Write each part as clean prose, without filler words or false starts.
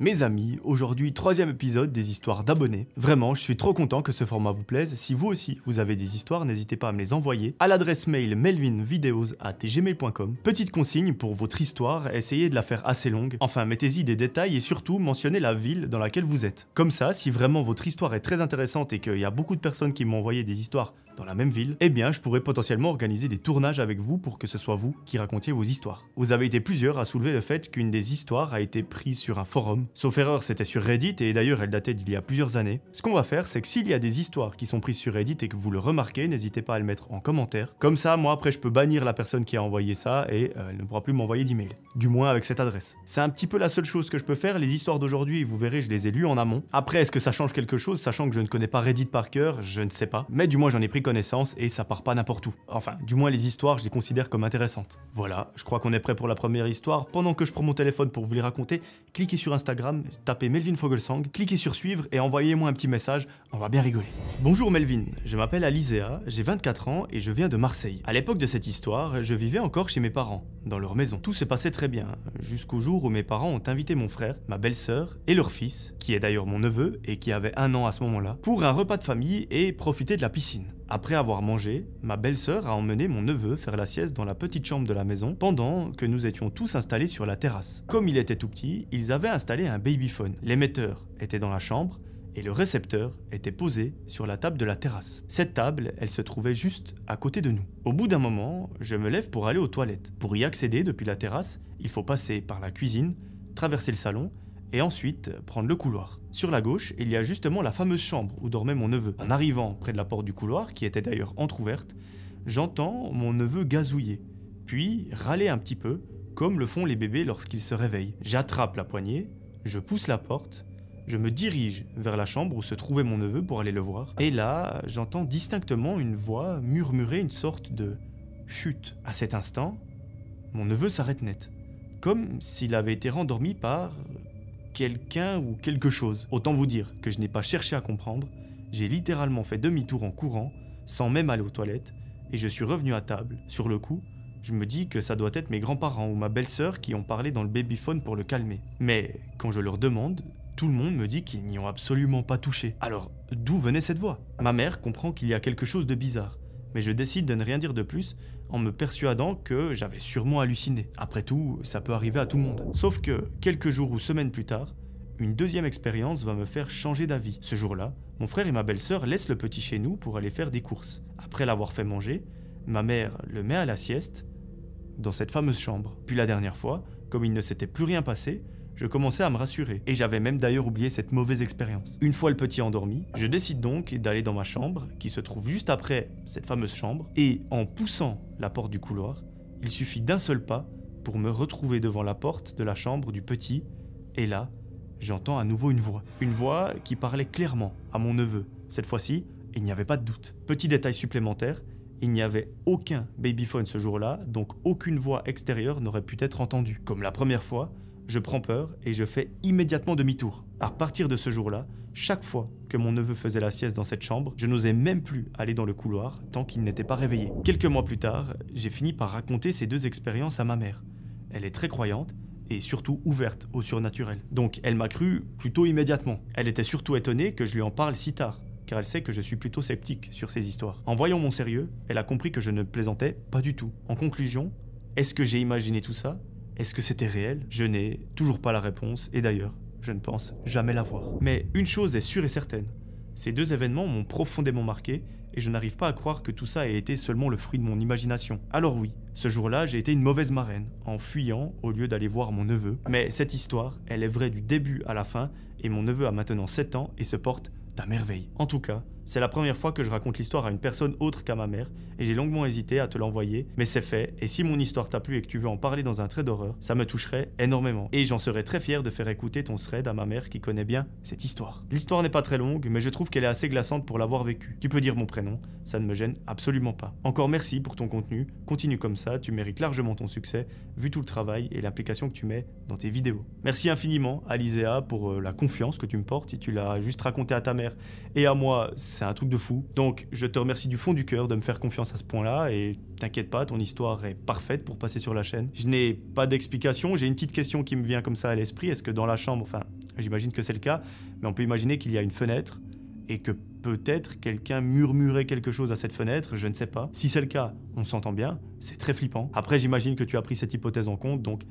Mes amis, aujourd'hui 3e épisode des histoires d'abonnés. Vraiment, je suis trop content que ce format vous plaise. Si vous aussi, vous avez des histoires, n'hésitez pas à me les envoyer à l'adresse mail melvinvideos@gmail.com. Petite consigne pour votre histoire, essayez de la faire assez longue. Enfin, mettez-y des détails et surtout mentionnez la ville dans laquelle vous êtes. Comme ça, si vraiment votre histoire est très intéressante et qu'il y a beaucoup de personnes qui m'ont envoyé des histoires dans la même ville, eh bien je pourrais potentiellement organiser des tournages avec vous pour que ce soit vous qui racontiez vos histoires. Vous avez été plusieurs à soulever le fait qu'une des histoires a été prise sur un forum. Sauf erreur, c'était sur Reddit et d'ailleurs elle datait d'il y a plusieurs années. Ce qu'on va faire, c'est que s'il y a des histoires qui sont prises sur Reddit et que vous le remarquez, n'hésitez pas à le mettre en commentaire. Comme ça, moi après je peux bannir la personne qui a envoyé ça et elle ne pourra plus m'envoyer d'email. Du moins avec cette adresse. C'est un petit peu la seule chose que je peux faire. Les histoires d'aujourd'hui, vous verrez, je les ai lues en amont. Après, est-ce que ça change quelque chose, sachant que je ne connais pas Reddit par cœur? Je ne sais pas. Mais du moins j'en ai pris connaissance et ça part pas n'importe où. Enfin, du moins les histoires, je les considère comme intéressantes. Voilà, je crois qu'on est prêt pour la première histoire. Pendant que je prends mon téléphone pour vous les raconter, cliquez sur Instagram, tapez Melvin Fogelsang, cliquez sur suivre et envoyez-moi un petit message, on va bien rigoler. Bonjour Melvin, je m'appelle Alizéa, j'ai 24 ans et je viens de Marseille. À l'époque de cette histoire, je vivais encore chez mes parents, dans leur maison. Tout se passait très bien, jusqu'au jour où mes parents ont invité mon frère, ma belle-sœur et leur fils, qui est d'ailleurs mon neveu et qui avait 1 an à ce moment-là, pour un repas de famille et profiter de la piscine. Après avoir mangé, ma belle-sœur a emmené mon neveu faire la sieste dans la petite chambre de la maison pendant que nous étions tous installés sur la terrasse. Comme il était tout petit, ils avaient installé un babyphone. L'émetteur était dans la chambre et le récepteur était posé sur la table de la terrasse. Cette table, elle se trouvait juste à côté de nous. Au bout d'un moment, je me lève pour aller aux toilettes. Pour y accéder depuis la terrasse, il faut passer par la cuisine, traverser le salon et ensuite prendre le couloir. Sur la gauche, il y a justement la fameuse chambre où dormait mon neveu. En arrivant près de la porte du couloir, qui était d'ailleurs entrouverte, j'entends mon neveu gazouiller, puis râler un petit peu, comme le font les bébés lorsqu'ils se réveillent. J'attrape la poignée, je pousse la porte, je me dirige vers la chambre où se trouvait mon neveu pour aller le voir, et là, j'entends distinctement une voix murmurer une sorte de chute. À cet instant, mon neveu s'arrête net, comme s'il avait été rendormi par quelqu'un ou quelque chose. Autant vous dire que je n'ai pas cherché à comprendre, j'ai littéralement fait demi-tour en courant, sans même aller aux toilettes, et je suis revenu à table. Sur le coup, je me dis que ça doit être mes grands-parents ou ma belle-sœur qui ont parlé dans le babyphone pour le calmer. Mais quand je leur demande, tout le monde me dit qu'ils n'y ont absolument pas touché. Alors, d'où venait cette voix? Ma mère comprend qu'il y a quelque chose de bizarre, mais je décide de ne rien dire de plus en me persuadant que j'avais sûrement halluciné. Après tout, ça peut arriver à tout le monde. Sauf que, quelques jours ou semaines plus tard, une deuxième expérience va me faire changer d'avis. Ce jour-là, mon frère et ma belle-sœur laissent le petit chez nous pour aller faire des courses. Après l'avoir fait manger, ma mère le met à la sieste dans cette fameuse chambre. Puis la dernière fois, comme il ne s'était plus rien passé, je commençais à me rassurer, et j'avais même d'ailleurs oublié cette mauvaise expérience. Une fois le petit endormi, je décide donc d'aller dans ma chambre, qui se trouve juste après cette fameuse chambre, et en poussant la porte du couloir, il suffit d'un seul pas pour me retrouver devant la porte de la chambre du petit, et là, j'entends à nouveau une voix qui parlait clairement à mon neveu. Cette fois-ci, il n'y avait pas de doute. Petit détail supplémentaire, il n'y avait aucun babyphone ce jour-là, donc aucune voix extérieure n'aurait pu être entendue. Comme la première fois, je prends peur et je fais immédiatement demi-tour. À partir de ce jour-là, chaque fois que mon neveu faisait la sieste dans cette chambre, je n'osais même plus aller dans le couloir tant qu'il n'était pas réveillé. Quelques mois plus tard, j'ai fini par raconter ces deux expériences à ma mère. Elle est très croyante et surtout ouverte au surnaturel. Donc elle m'a cru plutôt immédiatement. Elle était surtout étonnée que je lui en parle si tard, car elle sait que je suis plutôt sceptique sur ces histoires. En voyant mon sérieux, elle a compris que je ne plaisantais pas du tout. En conclusion, est-ce que j'ai imaginé tout ça ? Est-ce que c'était réel? Je n'ai toujours pas la réponse, et d'ailleurs, je ne pense jamais l'avoir. Mais une chose est sûre et certaine, ces deux événements m'ont profondément marqué, et je n'arrive pas à croire que tout ça ait été seulement le fruit de mon imagination. Alors oui, ce jour-là, j'ai été une mauvaise marraine, en fuyant au lieu d'aller voir mon neveu. Mais cette histoire, elle est vraie du début à la fin, et mon neveu a maintenant 7 ans et se porte à merveille. En tout cas, c'est la première fois que je raconte l'histoire à une personne autre qu'à ma mère, et j'ai longuement hésité à te l'envoyer, mais c'est fait, et si mon histoire t'a plu et que tu veux en parler dans un thread d'horreur, ça me toucherait énormément. Et j'en serais très fier de faire écouter ton thread à ma mère qui connaît bien cette histoire. L'histoire n'est pas très longue, mais je trouve qu'elle est assez glaçante pour l'avoir vécue. Tu peux dire mon prénom, ça ne me gêne absolument pas. Encore merci pour ton contenu, continue comme ça, tu mérites largement ton succès, vu tout le travail et l'implication que tu mets dans tes vidéos. Merci infiniment, Alizéa, pour la confiance que tu me portes, si tu l'as juste raconté à ta mère et à moi, c'est un truc de fou. Donc je te remercie du fond du cœur de me faire confiance à ce point-là et t'inquiète pas, ton histoire est parfaite pour passer sur la chaîne. Je n'ai pas d'explication, j'ai une petite question qui me vient comme ça à l'esprit. Est-ce que dans la chambre, enfin j'imagine que c'est le cas, mais on peut imaginer qu'il y a une fenêtre et que peut-être quelqu'un murmurait quelque chose à cette fenêtre, je ne sais pas. Si c'est le cas, on s'entend bien, c'est très flippant. Après, j'imagine que tu as pris cette hypothèse en compte, donc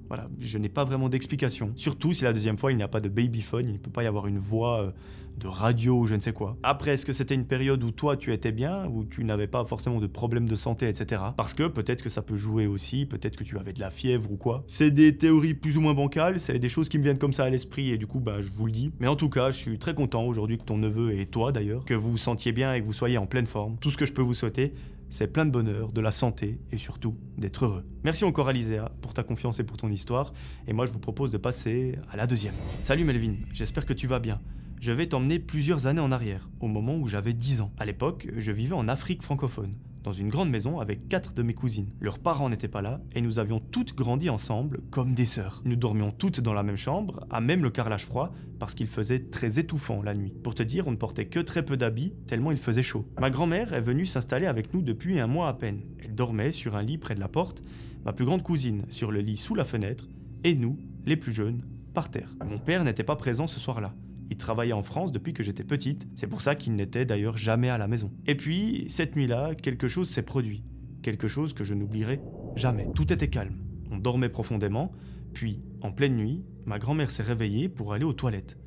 voilà, je n'ai pas vraiment d'explication. Surtout si la deuxième fois, il n'y a pas de babyphone, il ne peut pas y avoir une voix de radio ou je ne sais quoi. Après, est-ce que c'était une période où toi, tu étais bien, où tu n'avais pas forcément de problèmes de santé, etc. Parce que peut-être que ça peut jouer aussi, peut-être que tu avais de la fièvre ou quoi. C'est des théories plus ou moins bancales, c'est des choses qui me viennent comme ça à l'esprit et du coup, je vous le dis. Mais en tout cas, je suis très content aujourd'hui que ton neveu et toi d'ailleurs, que vous vous sentiez bien et que vous soyez en pleine forme. Tout ce que je peux vous souhaiter, c'est plein de bonheur, de la santé et surtout d'être heureux. Merci encore Alizéa pour ta confiance et pour ton histoire. Et moi je vous propose de passer à la deuxième. Salut Melvin, j'espère que tu vas bien. Je vais t'emmener plusieurs années en arrière, au moment où j'avais 10 ans. À l'époque, je vivais en Afrique francophone, dans une grande maison avec 4 de mes cousines. Leurs parents n'étaient pas là et nous avions toutes grandi ensemble comme des sœurs. Nous dormions toutes dans la même chambre, à même le carrelage froid, parce qu'il faisait très étouffant la nuit. Pour te dire, on ne portait que très peu d'habits, tellement il faisait chaud. Ma grand-mère est venue s'installer avec nous depuis un mois à peine. Elle dormait sur un lit près de la porte, ma plus grande cousine sur le lit sous la fenêtre, et nous, les plus jeunes, par terre. Mon père n'était pas présent ce soir-là. Il travaillait en France depuis que j'étais petite, c'est pour ça qu'il n'était d'ailleurs jamais à la maison. Et puis, cette nuit-là, quelque chose s'est produit. Quelque chose que je n'oublierai jamais. Tout était calme, on dormait profondément, puis, en pleine nuit, ma grand-mère s'est réveillée pour aller aux toilettes.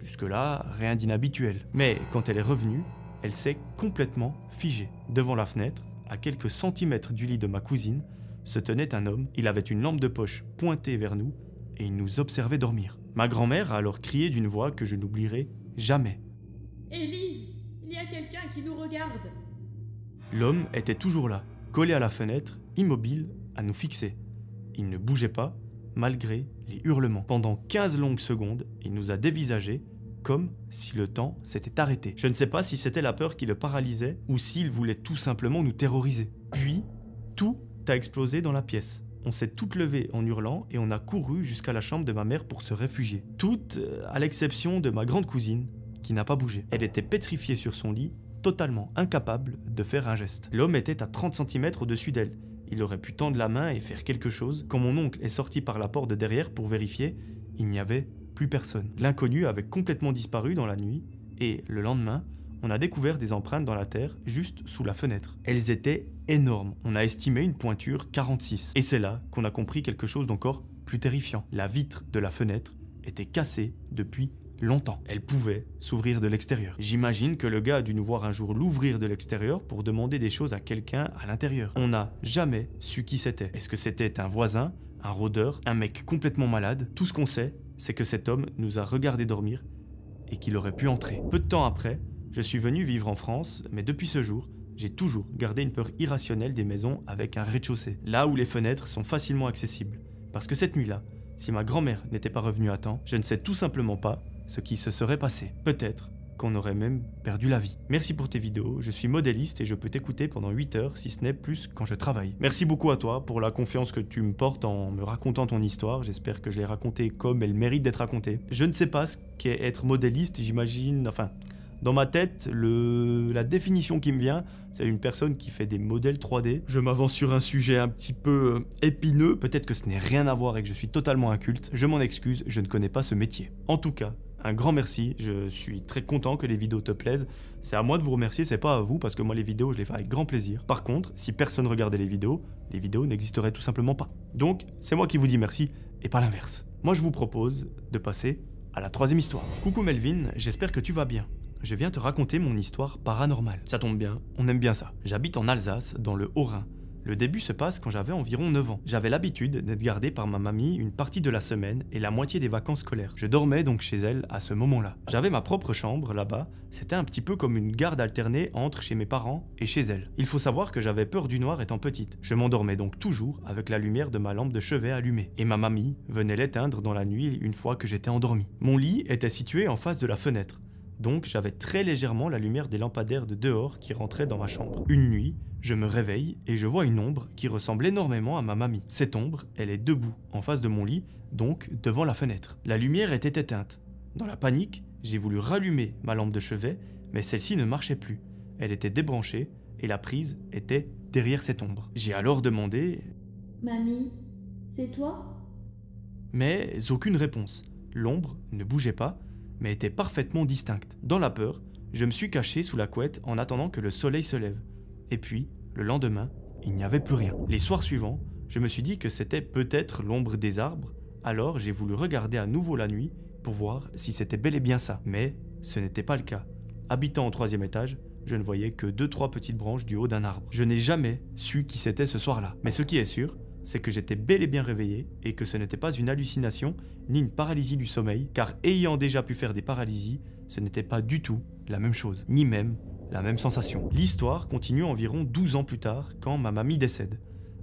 Jusque-là, rien d'inhabituel. Mais quand elle est revenue, elle s'est complètement figée. Devant la fenêtre, à quelques centimètres du lit de ma cousine, se tenait un homme. Il avait une lampe de poche pointée vers nous et il nous observait dormir. Ma grand-mère a alors crié d'une voix que je n'oublierai jamais. « Élise, il y a quelqu'un qui nous regarde !» L'homme était toujours là, collé à la fenêtre, immobile, à nous fixer. Il ne bougeait pas, malgré les hurlements. Pendant 15 longues secondes, il nous a dévisagés, comme si le temps s'était arrêté. Je ne sais pas si c'était la peur qui le paralysait, ou s'il voulait tout simplement nous terroriser. Puis, tout a explosé dans la pièce. On s'est toutes levées en hurlant et on a couru jusqu'à la chambre de ma mère pour se réfugier. Toutes, à l'exception de ma grande cousine, qui n'a pas bougé. Elle était pétrifiée sur son lit, totalement incapable de faire un geste. L'homme était à 30 cm au-dessus d'elle. Il aurait pu tendre la main et faire quelque chose. Quand mon oncle est sorti par la porte de derrière pour vérifier, il n'y avait plus personne. L'inconnu avait complètement disparu dans la nuit et, le lendemain, on a découvert des empreintes dans la terre juste sous la fenêtre. Elles étaient énormes, on a estimé une pointure 46. Et c'est là qu'on a compris quelque chose d'encore plus terrifiant. La vitre de la fenêtre était cassée depuis longtemps. Elle pouvait s'ouvrir de l'extérieur. J'imagine que le gars a dû nous voir un jour l'ouvrir de l'extérieur pour demander des choses à quelqu'un à l'intérieur. On n'a jamais su qui c'était. Est-ce que c'était un voisin, un rôdeur, un mec complètement malade? Tout ce qu'on sait, c'est que cet homme nous a regardé dormir et qu'il aurait pu entrer. Peu de temps après, je suis venu vivre en France, mais depuis ce jour, j'ai toujours gardé une peur irrationnelle des maisons avec un rez-de-chaussée, là où les fenêtres sont facilement accessibles. Parce que cette nuit-là, si ma grand-mère n'était pas revenue à temps, je ne sais tout simplement pas ce qui se serait passé. Peut-être qu'on aurait même perdu la vie. Merci pour tes vidéos, je suis modéliste et je peux t'écouter pendant 8 heures, si ce n'est plus quand je travaille. Merci beaucoup à toi pour la confiance que tu me portes en me racontant ton histoire, j'espère que je l'ai racontée comme elle mérite d'être racontée. Je ne sais pas ce qu'est être modéliste, j'imagine, enfin... Dans ma tête, la définition qui me vient, c'est une personne qui fait des modèles 3D. Je m'avance sur un sujet un petit peu épineux, peut-être que ce n'est rien à voir et que je suis totalement inculte. Je m'en excuse, je ne connais pas ce métier. En tout cas, un grand merci, je suis très content que les vidéos te plaisent. C'est à moi de vous remercier, c'est pas à vous, parce que moi les vidéos, je les fais avec grand plaisir. Par contre, si personne regardait les vidéos n'existeraient tout simplement pas. Donc, c'est moi qui vous dis merci, et pas l'inverse. Moi je vous propose de passer à la troisième histoire. Coucou Melvin, j'espère que tu vas bien. Je viens te raconter mon histoire paranormale. Ça tombe bien, on aime bien ça. J'habite en Alsace, dans le Haut-Rhin. Le début se passe quand j'avais environ 9 ans. J'avais l'habitude d'être gardé par ma mamie une partie de la semaine et la moitié des vacances scolaires. Je dormais donc chez elle à ce moment-là. J'avais ma propre chambre là-bas, c'était un petit peu comme une garde alternée entre chez mes parents et chez elle. Il faut savoir que j'avais peur du noir étant petite. Je m'endormais donc toujours avec la lumière de ma lampe de chevet allumée. Et ma mamie venait l'éteindre dans la nuit une fois que j'étais endormi. Mon lit était situé en face de la fenêtre. Donc j'avais très légèrement la lumière des lampadaires de dehors qui rentraient dans ma chambre. Une nuit, je me réveille et je vois une ombre qui ressemble énormément à ma mamie. Cette ombre, elle est debout, en face de mon lit, donc devant la fenêtre. La lumière était éteinte. Dans la panique, j'ai voulu rallumer ma lampe de chevet, mais celle-ci ne marchait plus. Elle était débranchée et la prise était derrière cette ombre. J'ai alors demandé... Mamie, c'est toi? Mais aucune réponse. L'ombre ne bougeait pas, mais était parfaitement distincte. Dans la peur, je me suis caché sous la couette en attendant que le soleil se lève. Et puis, le lendemain, il n'y avait plus rien. Les soirs suivants, je me suis dit que c'était peut-être l'ombre des arbres, alors j'ai voulu regarder à nouveau la nuit pour voir si c'était bel et bien ça. Mais ce n'était pas le cas. Habitant au 3e étage, je ne voyais que 2-3 petites branches du haut d'un arbre. Je n'ai jamais su qui c'était ce soir-là. Mais ce qui est sûr, c'est que j'étais bel et bien réveillé et que ce n'était pas une hallucination ni une paralysie du sommeil, car ayant déjà pu faire des paralysies, ce n'était pas du tout la même chose, ni même la même sensation. L'histoire continue environ 12 ans plus tard, quand ma mamie décède.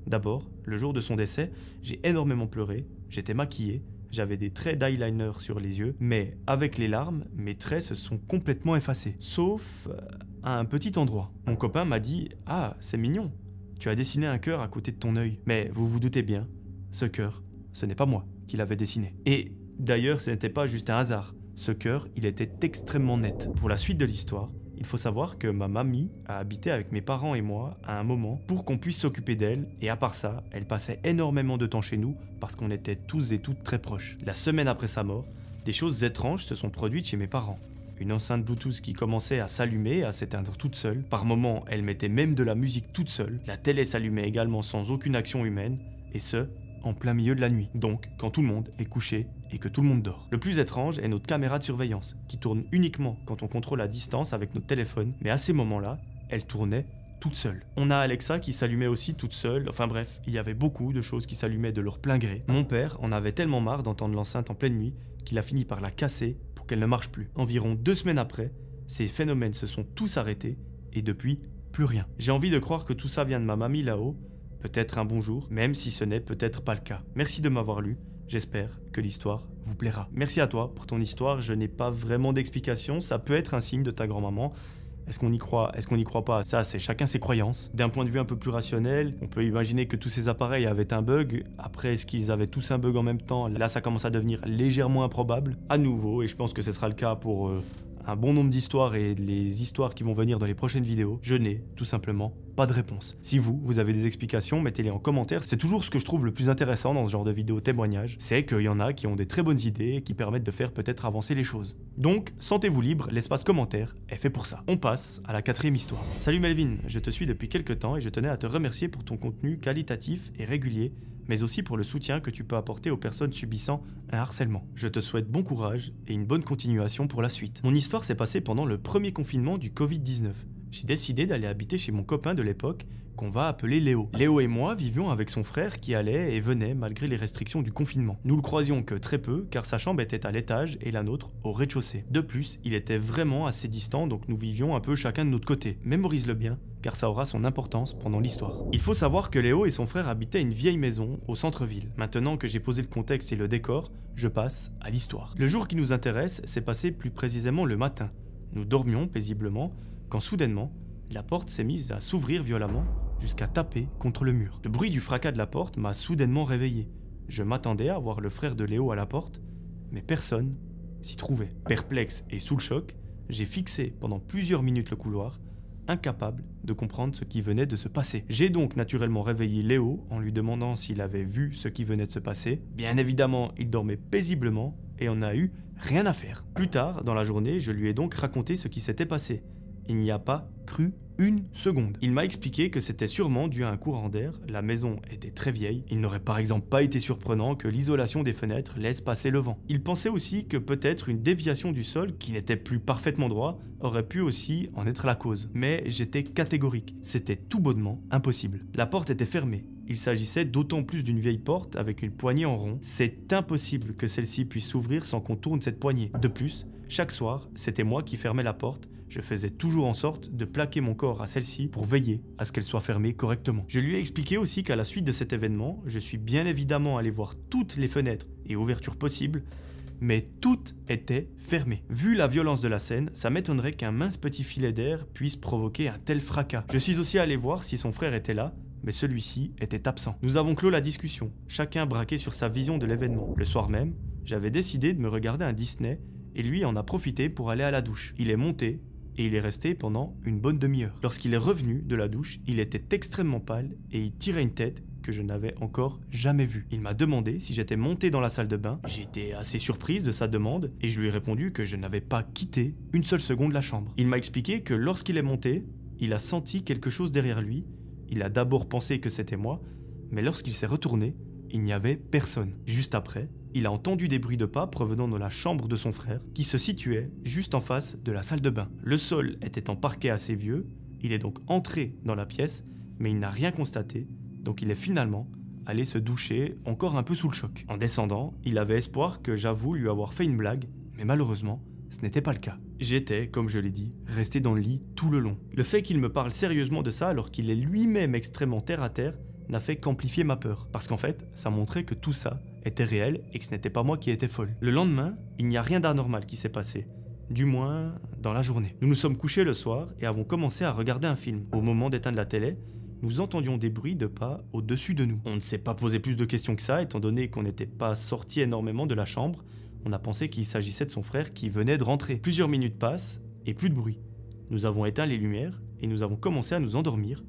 D'abord, le jour de son décès, j'ai énormément pleuré, j'étais maquillé, j'avais des traits d'eyeliner sur les yeux, mais avec les larmes, mes traits se sont complètement effacés, sauf à un petit endroit. Mon copain m'a dit « Ah, c'est mignon, tu as dessiné un cœur à côté de ton œil. » Mais vous vous doutez bien, ce cœur, ce n'est pas moi qui l'avais dessiné. Et d'ailleurs, ce n'était pas juste un hasard. Ce cœur, il était extrêmement net. Pour la suite de l'histoire, il faut savoir que ma mamie a habité avec mes parents et moi à un moment pour qu'on puisse s'occuper d'elle, et à part ça, elle passait énormément de temps chez nous parce qu'on était tous et toutes très proches. La semaine après sa mort, des choses étranges se sont produites chez mes parents. Une enceinte Bluetooth qui commençait à s'allumer et à s'éteindre toute seule. Par moments, elle mettait même de la musique toute seule. La télé s'allumait également sans aucune action humaine, et ce, en plein milieu de la nuit. Donc, quand tout le monde est couché et que tout le monde dort. Le plus étrange est notre caméra de surveillance, qui tourne uniquement quand on contrôle la distance avec notre téléphone, mais à ces moments-là, elle tournait toute seule. On a Alexa qui s'allumait aussi toute seule, enfin bref, il y avait beaucoup de choses qui s'allumaient de leur plein gré. Mon père en avait tellement marre d'entendre l'enceinte en pleine nuit qu'il a fini par la casser pour qu'elle ne marche plus. Environ 2 semaines après, ces phénomènes se sont tous arrêtés et depuis, plus rien. J'ai envie de croire que tout ça vient de ma mamie là-haut, peut-être un bon jour, même si ce n'est peut-être pas le cas. Merci de m'avoir lu, j'espère que l'histoire vous plaira. Merci à toi pour ton histoire, je n'ai pas vraiment d'explication, ça peut être un signe de ta grand-maman. Est-ce qu'on y croit? Est-ce qu'on n'y croit pas? Ça, c'est chacun ses croyances. D'un point de vue un peu plus rationnel, on peut imaginer que tous ces appareils avaient un bug. Après, est-ce qu'ils avaient tous un bug en même temps? Là, ça commence à devenir légèrement improbable. À nouveau, et je pense que ce sera le cas pour un bon nombre d'histoires et les histoires qui vont venir dans les prochaines vidéos, je n'ai tout simplement pas de réponse. Si vous avez des explications, mettez-les en commentaire. C'est toujours ce que je trouve le plus intéressant dans ce genre de vidéos témoignages, c'est qu'il y en a qui ont des très bonnes idées et qui permettent de faire peut-être avancer les choses. Donc, sentez-vous libre, l'espace commentaire est fait pour ça. On passe à la 4e histoire. Salut Melvin, je te suis depuis quelques temps et je tenais à te remercier pour ton contenu qualitatif et régulier, mais aussi pour le soutien que tu peux apporter aux personnes subissant un harcèlement. Je te souhaite bon courage et une bonne continuation pour la suite. Mon histoire s'est passée pendant le premier confinement du Covid-19. J'ai décidé d'aller habiter chez mon copain de l'époque, qu'on va appeler Léo. Léo et moi vivions avec son frère qui allait et venait malgré les restrictions du confinement. Nous le croisions que très peu, car sa chambre était à l'étage et la nôtre au rez-de-chaussée. De plus, il était vraiment assez distant, donc nous vivions un peu chacun de notre côté. Mémorise-le bien, car ça aura son importance pendant l'histoire. Il faut savoir que Léo et son frère habitaient une vieille maison au centre-ville. Maintenant que j'ai posé le contexte et le décor, je passe à l'histoire. Le jour qui nous intéresse s'est passé plus précisément le matin. Nous dormions paisiblement, quand soudainement, la porte s'est mise à s'ouvrir violemment jusqu'à taper contre le mur. Le bruit du fracas de la porte m'a soudainement réveillé. Je m'attendais à voir le frère de Léo à la porte, mais personne s'y trouvait. Perplexe et sous le choc, j'ai fixé pendant plusieurs minutes le couloir, incapable de comprendre ce qui venait de se passer. J'ai donc naturellement réveillé Léo en lui demandant s'il avait vu ce qui venait de se passer. Bien évidemment, il dormait paisiblement et on n'a eu rien à faire. Plus tard, dans la journée, je lui ai donc raconté ce qui s'était passé. Il n'y a pas cru une seconde. Il m'a expliqué que c'était sûrement dû à un courant d'air, la maison était très vieille, il n'aurait par exemple pas été surprenant que l'isolation des fenêtres laisse passer le vent. Il pensait aussi que peut-être une déviation du sol, qui n'était plus parfaitement droit, aurait pu aussi en être la cause. Mais j'étais catégorique, c'était tout bonnement impossible. La porte était fermée. Il s'agissait d'autant plus d'une vieille porte avec une poignée en rond. C'est impossible que celle-ci puisse s'ouvrir sans qu'on tourne cette poignée. De plus, chaque soir, c'était moi qui fermais la porte. Je faisais toujours en sorte de plaquer mon corps à celle-ci pour veiller à ce qu'elle soit fermée correctement. Je lui ai expliqué aussi qu'à la suite de cet événement, je suis bien évidemment allé voir toutes les fenêtres et ouvertures possibles, mais toutes étaient fermées. Vu la violence de la scène, ça m'étonnerait qu'un mince petit filet d'air puisse provoquer un tel fracas. Je suis aussi allé voir si son frère était là, mais celui-ci était absent. Nous avons clos la discussion, chacun braqué sur sa vision de l'événement. Le soir même, j'avais décidé de me regarder un Disney et lui en a profité pour aller à la douche. Il est monté et il est resté pendant une bonne demi-heure. Lorsqu'il est revenu de la douche, il était extrêmement pâle et il tirait une tête que je n'avais encore jamais vu. Il m'a demandé si j'étais monté dans la salle de bain. J'ai été assez surprise de sa demande et je lui ai répondu que je n'avais pas quitté une seule seconde la chambre. Il m'a expliqué que lorsqu'il est monté, il a senti quelque chose derrière lui. Il a d'abord pensé que c'était moi, mais lorsqu'il s'est retourné, il n'y avait personne. Juste après, il a entendu des bruits de pas provenant de la chambre de son frère, qui se situait juste en face de la salle de bain. Le sol était en parquet assez vieux, il est donc entré dans la pièce, mais il n'a rien constaté, donc il est finalement allé se doucher, encore un peu sous le choc. En descendant, il avait espoir que j'avoue lui avoir fait une blague, mais malheureusement, ce n'était pas le cas. J'étais, comme je l'ai dit, resté dans le lit tout le long. Le fait qu'il me parle sérieusement de ça alors qu'il est lui-même extrêmement terre à terre n'a fait qu'amplifier ma peur. Parce qu'en fait, ça montrait que tout ça était réel et que ce n'était pas moi qui étais folle. Le lendemain, il n'y a rien d'anormal qui s'est passé. Du moins, dans la journée. Nous nous sommes couchés le soir et avons commencé à regarder un film. Au moment d'éteindre la télé, nous entendions des bruits de pas au-dessus de nous. On ne s'est pas posé plus de questions que ça, étant donné qu'on n'était pas sorti énormément de la chambre. On a pensé qu'il s'agissait de son frère qui venait de rentrer. Plusieurs minutes passent et plus de bruit. Nous avons éteint les lumières et nous avons commencé à nous endormir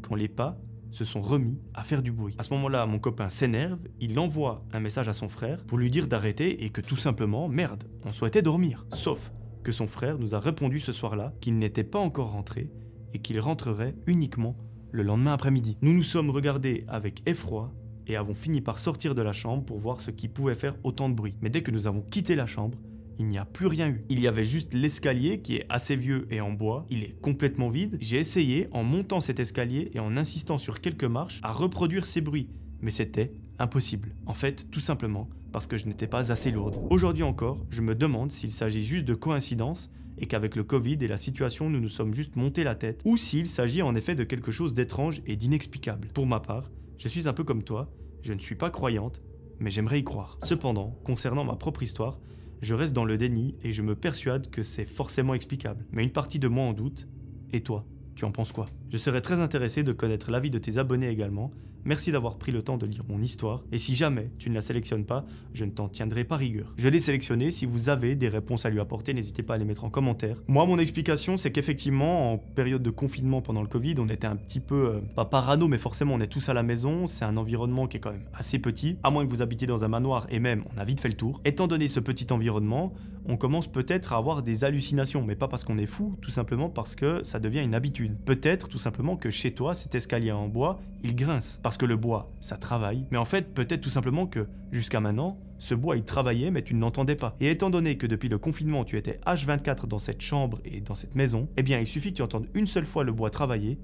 quand les pas se sont remis à faire du bruit. À ce moment-là, mon copain s'énerve, il envoie un message à son frère pour lui dire d'arrêter et que tout simplement, merde, on souhaitait dormir. Sauf que son frère nous a répondu ce soir-là qu'il n'était pas encore rentré et qu'il rentrerait uniquement le lendemain après-midi. Nous nous sommes regardés avec effroi et avons fini par sortir de la chambre pour voir ce qui pouvait faire autant de bruit. Mais dès que nous avons quitté la chambre, il n'y a plus rien eu. Il y avait juste l'escalier qui est assez vieux et en bois. Il est complètement vide. J'ai essayé, en montant cet escalier et en insistant sur quelques marches, à reproduire ces bruits. Mais c'était impossible. En fait, tout simplement parce que je n'étais pas assez lourde. Aujourd'hui encore, je me demande s'il s'agit juste de coïncidence et qu'avec le Covid et la situation, nous nous sommes juste monté la tête, ou s'il s'agit en effet de quelque chose d'étrange et d'inexplicable. Pour ma part, je suis un peu comme toi, je ne suis pas croyante, mais j'aimerais y croire. Cependant, concernant ma propre histoire, je reste dans le déni et je me persuade que c'est forcément explicable. Mais une partie de moi en doute. Et toi, tu en penses quoi? Je serais très intéressé de connaître l'avis de tes abonnés également. Merci d'avoir pris le temps de lire mon histoire. Et si jamais tu ne la sélectionnes pas, je ne t'en tiendrai pas rigueur. Je l'ai sélectionnée. Si vous avez des réponses à lui apporter, n'hésitez pas à les mettre en commentaire. Moi, mon explication, c'est qu'effectivement, en période de confinement pendant le Covid, on était un petit peu, pas parano, mais forcément, on est tous à la maison. C'est un environnement qui est quand même assez petit. À moins que vous habitiez dans un manoir et même, on a vite fait le tour. Étant donné ce petit environnement, on commence peut-être à avoir des hallucinations. Mais pas parce qu'on est fou, tout simplement parce que ça devient une habitude. Peut-être tout simplement que chez toi, cet escalier en bois, il grince. Parce que le bois, ça travaille. Mais en fait, peut-être tout simplement que, jusqu'à maintenant, ce bois, il travaillait, mais tu ne l'entendais pas. Et étant donné que depuis le confinement, tu étais H24 dans cette chambre et dans cette maison, eh bien, il suffit que tu entendes une seule fois le bois travailler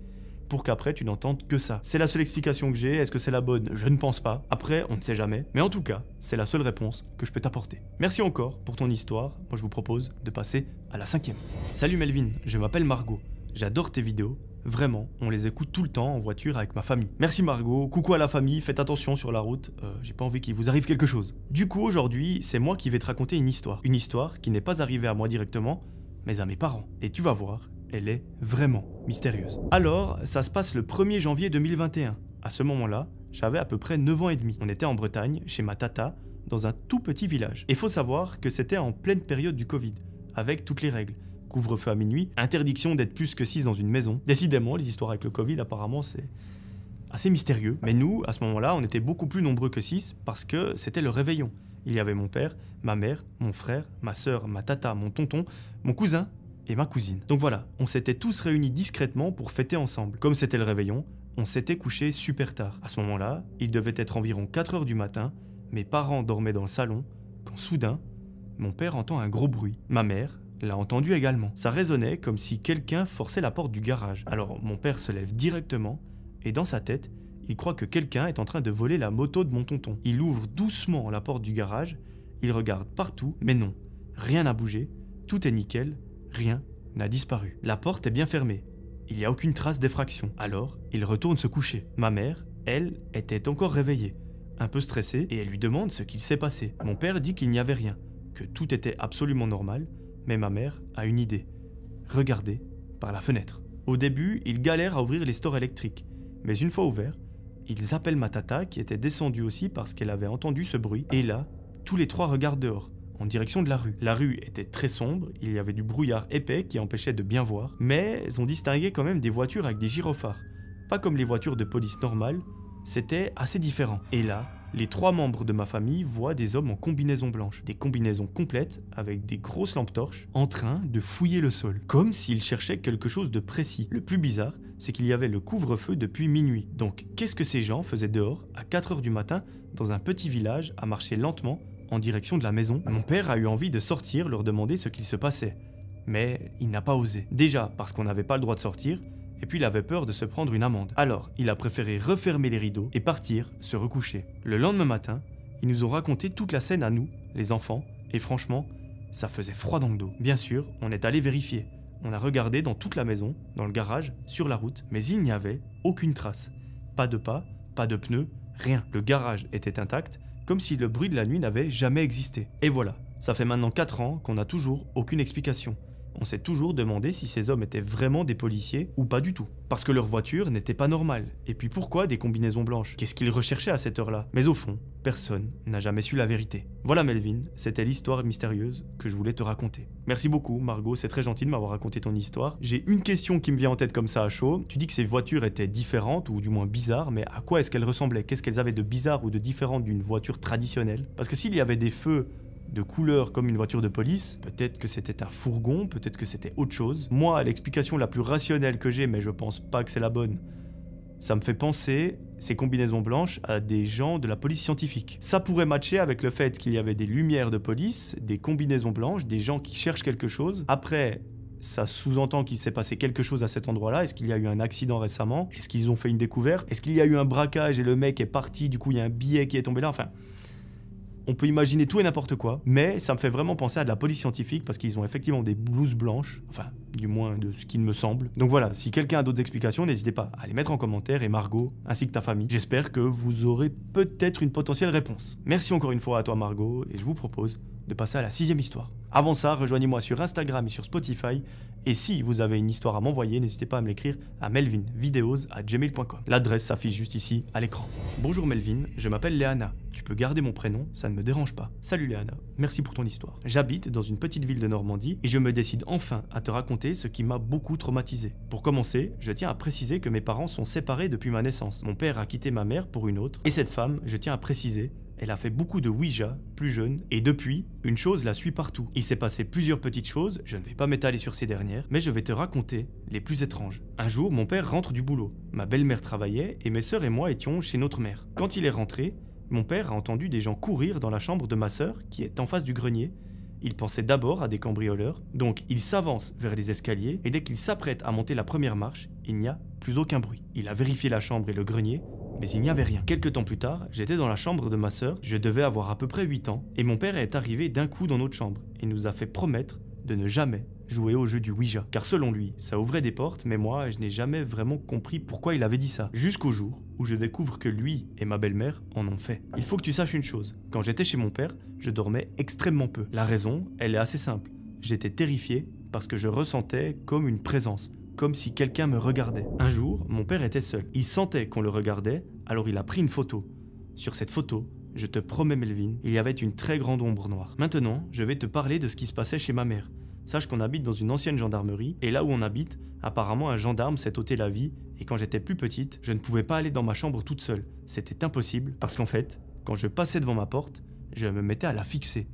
pour qu'après, tu n'entendes que ça. C'est la seule explication que j'ai. Est-ce que c'est la bonne? Je ne pense pas. Après, on ne sait jamais. Mais en tout cas, c'est la seule réponse que je peux t'apporter. Merci encore pour ton histoire. Moi, je vous propose de passer à la 5e. Salut Melvin, je m'appelle Margot. J'adore tes vidéos. Vraiment, on les écoute tout le temps en voiture avec ma famille. Merci Margot, coucou à la famille, faites attention sur la route, j'ai pas envie qu'il vous arrive quelque chose. Du coup, aujourd'hui, c'est moi qui vais te raconter une histoire. Une histoire qui n'est pas arrivée à moi directement, mais à mes parents. Et tu vas voir, elle est vraiment mystérieuse. Alors, ça se passe le 1er janvier 2021. À ce moment-là, j'avais à peu près 9 ans et demi. On était en Bretagne, chez ma tata, dans un tout petit village. Et faut savoir que c'était en pleine période du Covid, avec toutes les règles. Couvre-feu à minuit, interdiction d'être plus que 6 dans une maison. Décidément, les histoires avec le Covid, apparemment, c'est assez mystérieux. Mais nous, à ce moment-là, on était beaucoup plus nombreux que 6 parce que c'était le réveillon. Il y avait mon père, ma mère, mon frère, ma sœur, ma tata, mon tonton, mon cousin et ma cousine. Donc voilà, on s'était tous réunis discrètement pour fêter ensemble. Comme c'était le réveillon, on s'était couché super tard. À ce moment-là, il devait être environ 4 heures du matin, mes parents dormaient dans le salon, quand soudain, mon père entend un gros bruit. Ma mère l'a entendu également. Ça résonnait comme si quelqu'un forçait la porte du garage. Alors mon père se lève directement et dans sa tête, il croit que quelqu'un est en train de voler la moto de mon tonton. Il ouvre doucement la porte du garage, il regarde partout, mais non, rien n'a bougé, tout est nickel, rien n'a disparu. La porte est bien fermée, il n'y a aucune trace d'effraction. Alors, il retourne se coucher. Ma mère, elle, était encore réveillée, un peu stressée, et elle lui demande ce qu'il s'est passé. Mon père dit qu'il n'y avait rien, que tout était absolument normal, mais ma mère a une idée. Regarder par la fenêtre. Au début, ils galèrent à ouvrir les stores électriques, mais une fois ouverts, ils appellent ma tata qui était descendue aussi parce qu'elle avait entendu ce bruit, et là, tous les trois regardent dehors, en direction de la rue. La rue était très sombre, il y avait du brouillard épais qui empêchait de bien voir, mais on distinguait quand même des voitures avec des gyrophares. Pas comme les voitures de police normales, c'était assez différent. Et là, les 3 membres de ma famille voient des hommes en combinaison blanche, des combinaisons complètes avec des grosses lampes torches, en train de fouiller le sol, comme s'ils cherchaient quelque chose de précis. Le plus bizarre, c'est qu'il y avait le couvre-feu depuis minuit. Donc, qu'est-ce que ces gens faisaient dehors à 4 h du matin dans un petit village à marcher lentement en direction de la maison? Mon père a eu envie de sortir, leur demander ce qu'il se passait. Mais il n'a pas osé. Déjà parce qu'on n'avait pas le droit de sortir, et puis il avait peur de se prendre une amende. Alors, il a préféré refermer les rideaux et partir se recoucher. Le lendemain matin, ils nous ont raconté toute la scène à nous, les enfants, et franchement, ça faisait froid dans le dos. Bien sûr, on est allé vérifier. On a regardé dans toute la maison, dans le garage, sur la route, mais il n'y avait aucune trace. Pas de pas, pas de pneus, rien. Le garage était intact, comme si le bruit de la nuit n'avait jamais existé. Et voilà, ça fait maintenant 4 ans qu'on n'a toujours aucune explication. On s'est toujours demandé si ces hommes étaient vraiment des policiers ou pas du tout. Parce que leur voiture n'était pas normale. Et puis pourquoi des combinaisons blanches? Qu'est-ce qu'ils recherchaient à cette heure-là? Mais au fond, personne n'a jamais su la vérité. Voilà Melvin, c'était l'histoire mystérieuse que je voulais te raconter. Merci beaucoup Margot, c'est très gentil de m'avoir raconté ton histoire. J'ai une question qui me vient en tête comme ça à chaud. Tu dis que ces voitures étaient différentes ou du moins bizarres, mais à quoi est-ce qu'elles ressemblaient? Qu'est-ce qu'elles avaient de bizarre ou de différent d'une voiture traditionnelle? Parce que s'il y avait des feux de couleur comme une voiture de police, peut-être que c'était un fourgon, peut-être que c'était autre chose. Moi, l'explication la plus rationnelle que j'ai, mais je pense pas que c'est la bonne, ça me fait penser, ces combinaisons blanches, à des gens de la police scientifique. Ça pourrait matcher avec le fait qu'il y avait des lumières de police, des combinaisons blanches, des gens qui cherchent quelque chose. Après, ça sous-entend qu'il s'est passé quelque chose à cet endroit-là. Est-ce qu'il y a eu un accident récemment? Est-ce qu'ils ont fait une découverte? Est-ce qu'il y a eu un braquage et le mec est parti, du coup il y a un billet qui est tombé là? Enfin, on peut imaginer tout et n'importe quoi, mais ça me fait vraiment penser à de la police scientifique parce qu'ils ont effectivement des blouses blanches, enfin, du moins de ce qu'il me semble. Donc voilà, si quelqu'un a d'autres explications, n'hésitez pas à les mettre en commentaire, et Margot, ainsi que ta famille. J'espère que vous aurez peut-être une potentielle réponse. Merci encore une fois à toi Margot, et je vous propose de passer à la 6e histoire. Avant ça, rejoignez-moi sur Instagram et sur Spotify, et si vous avez une histoire à m'envoyer, n'hésitez pas à me l'écrire à melvinvideos@gmail.com. L'adresse s'affiche juste ici à l'écran. Bonjour Melvin, je m'appelle Léana. Tu peux garder mon prénom, ça ne me dérange pas. Salut Léana, merci pour ton histoire. J'habite dans une petite ville de Normandie et je me décide enfin à te raconter ce qui m'a beaucoup traumatisé. Pour commencer, je tiens à préciser que mes parents sont séparés depuis ma naissance. Mon père a quitté ma mère pour une autre, et cette femme, je tiens à préciser, elle a fait beaucoup de Ouija, plus jeune, et depuis, une chose la suit partout. Il s'est passé plusieurs petites choses, je ne vais pas m'étaler sur ces dernières, mais je vais te raconter les plus étranges. Un jour, mon père rentre du boulot. Ma belle-mère travaillait, et mes sœurs et moi étions chez notre mère. Quand il est rentré, mon père a entendu des gens courir dans la chambre de ma sœur, qui est en face du grenier. Il pensait d'abord à des cambrioleurs, donc il s'avance vers les escaliers, et dès qu'il s'apprête à monter la première marche, il n'y a plus aucun bruit. Il a vérifié la chambre et le grenier, mais il n'y avait rien. Quelques temps plus tard, j'étais dans la chambre de ma sœur, je devais avoir à peu près 8 ans, et mon père est arrivé d'un coup dans notre chambre, et nous a fait promettre de ne jamais jouer au jeu du Ouija. Car selon lui, ça ouvrait des portes, mais moi, je n'ai jamais vraiment compris pourquoi il avait dit ça. Jusqu'au jour où je découvre que lui et ma belle-mère en ont fait. Il faut que tu saches une chose, quand j'étais chez mon père, je dormais extrêmement peu. La raison, elle est assez simple. J'étais terrifié parce que je ressentais comme une présence, comme si quelqu'un me regardait. Un jour, mon père était seul. Il sentait qu'on le regardait, alors il a pris une photo. Sur cette photo, je te promets Melvin, il y avait une très grande ombre noire. Maintenant, je vais te parler de ce qui se passait chez ma mère. Sache qu'on habite dans une ancienne gendarmerie, et là où on habite, apparemment un gendarme s'est ôté la vie, et quand j'étais plus petite, je ne pouvais pas aller dans ma chambre toute seule. C'était impossible, parce qu'en fait, quand je passais devant ma porte, je me mettais à la fixer.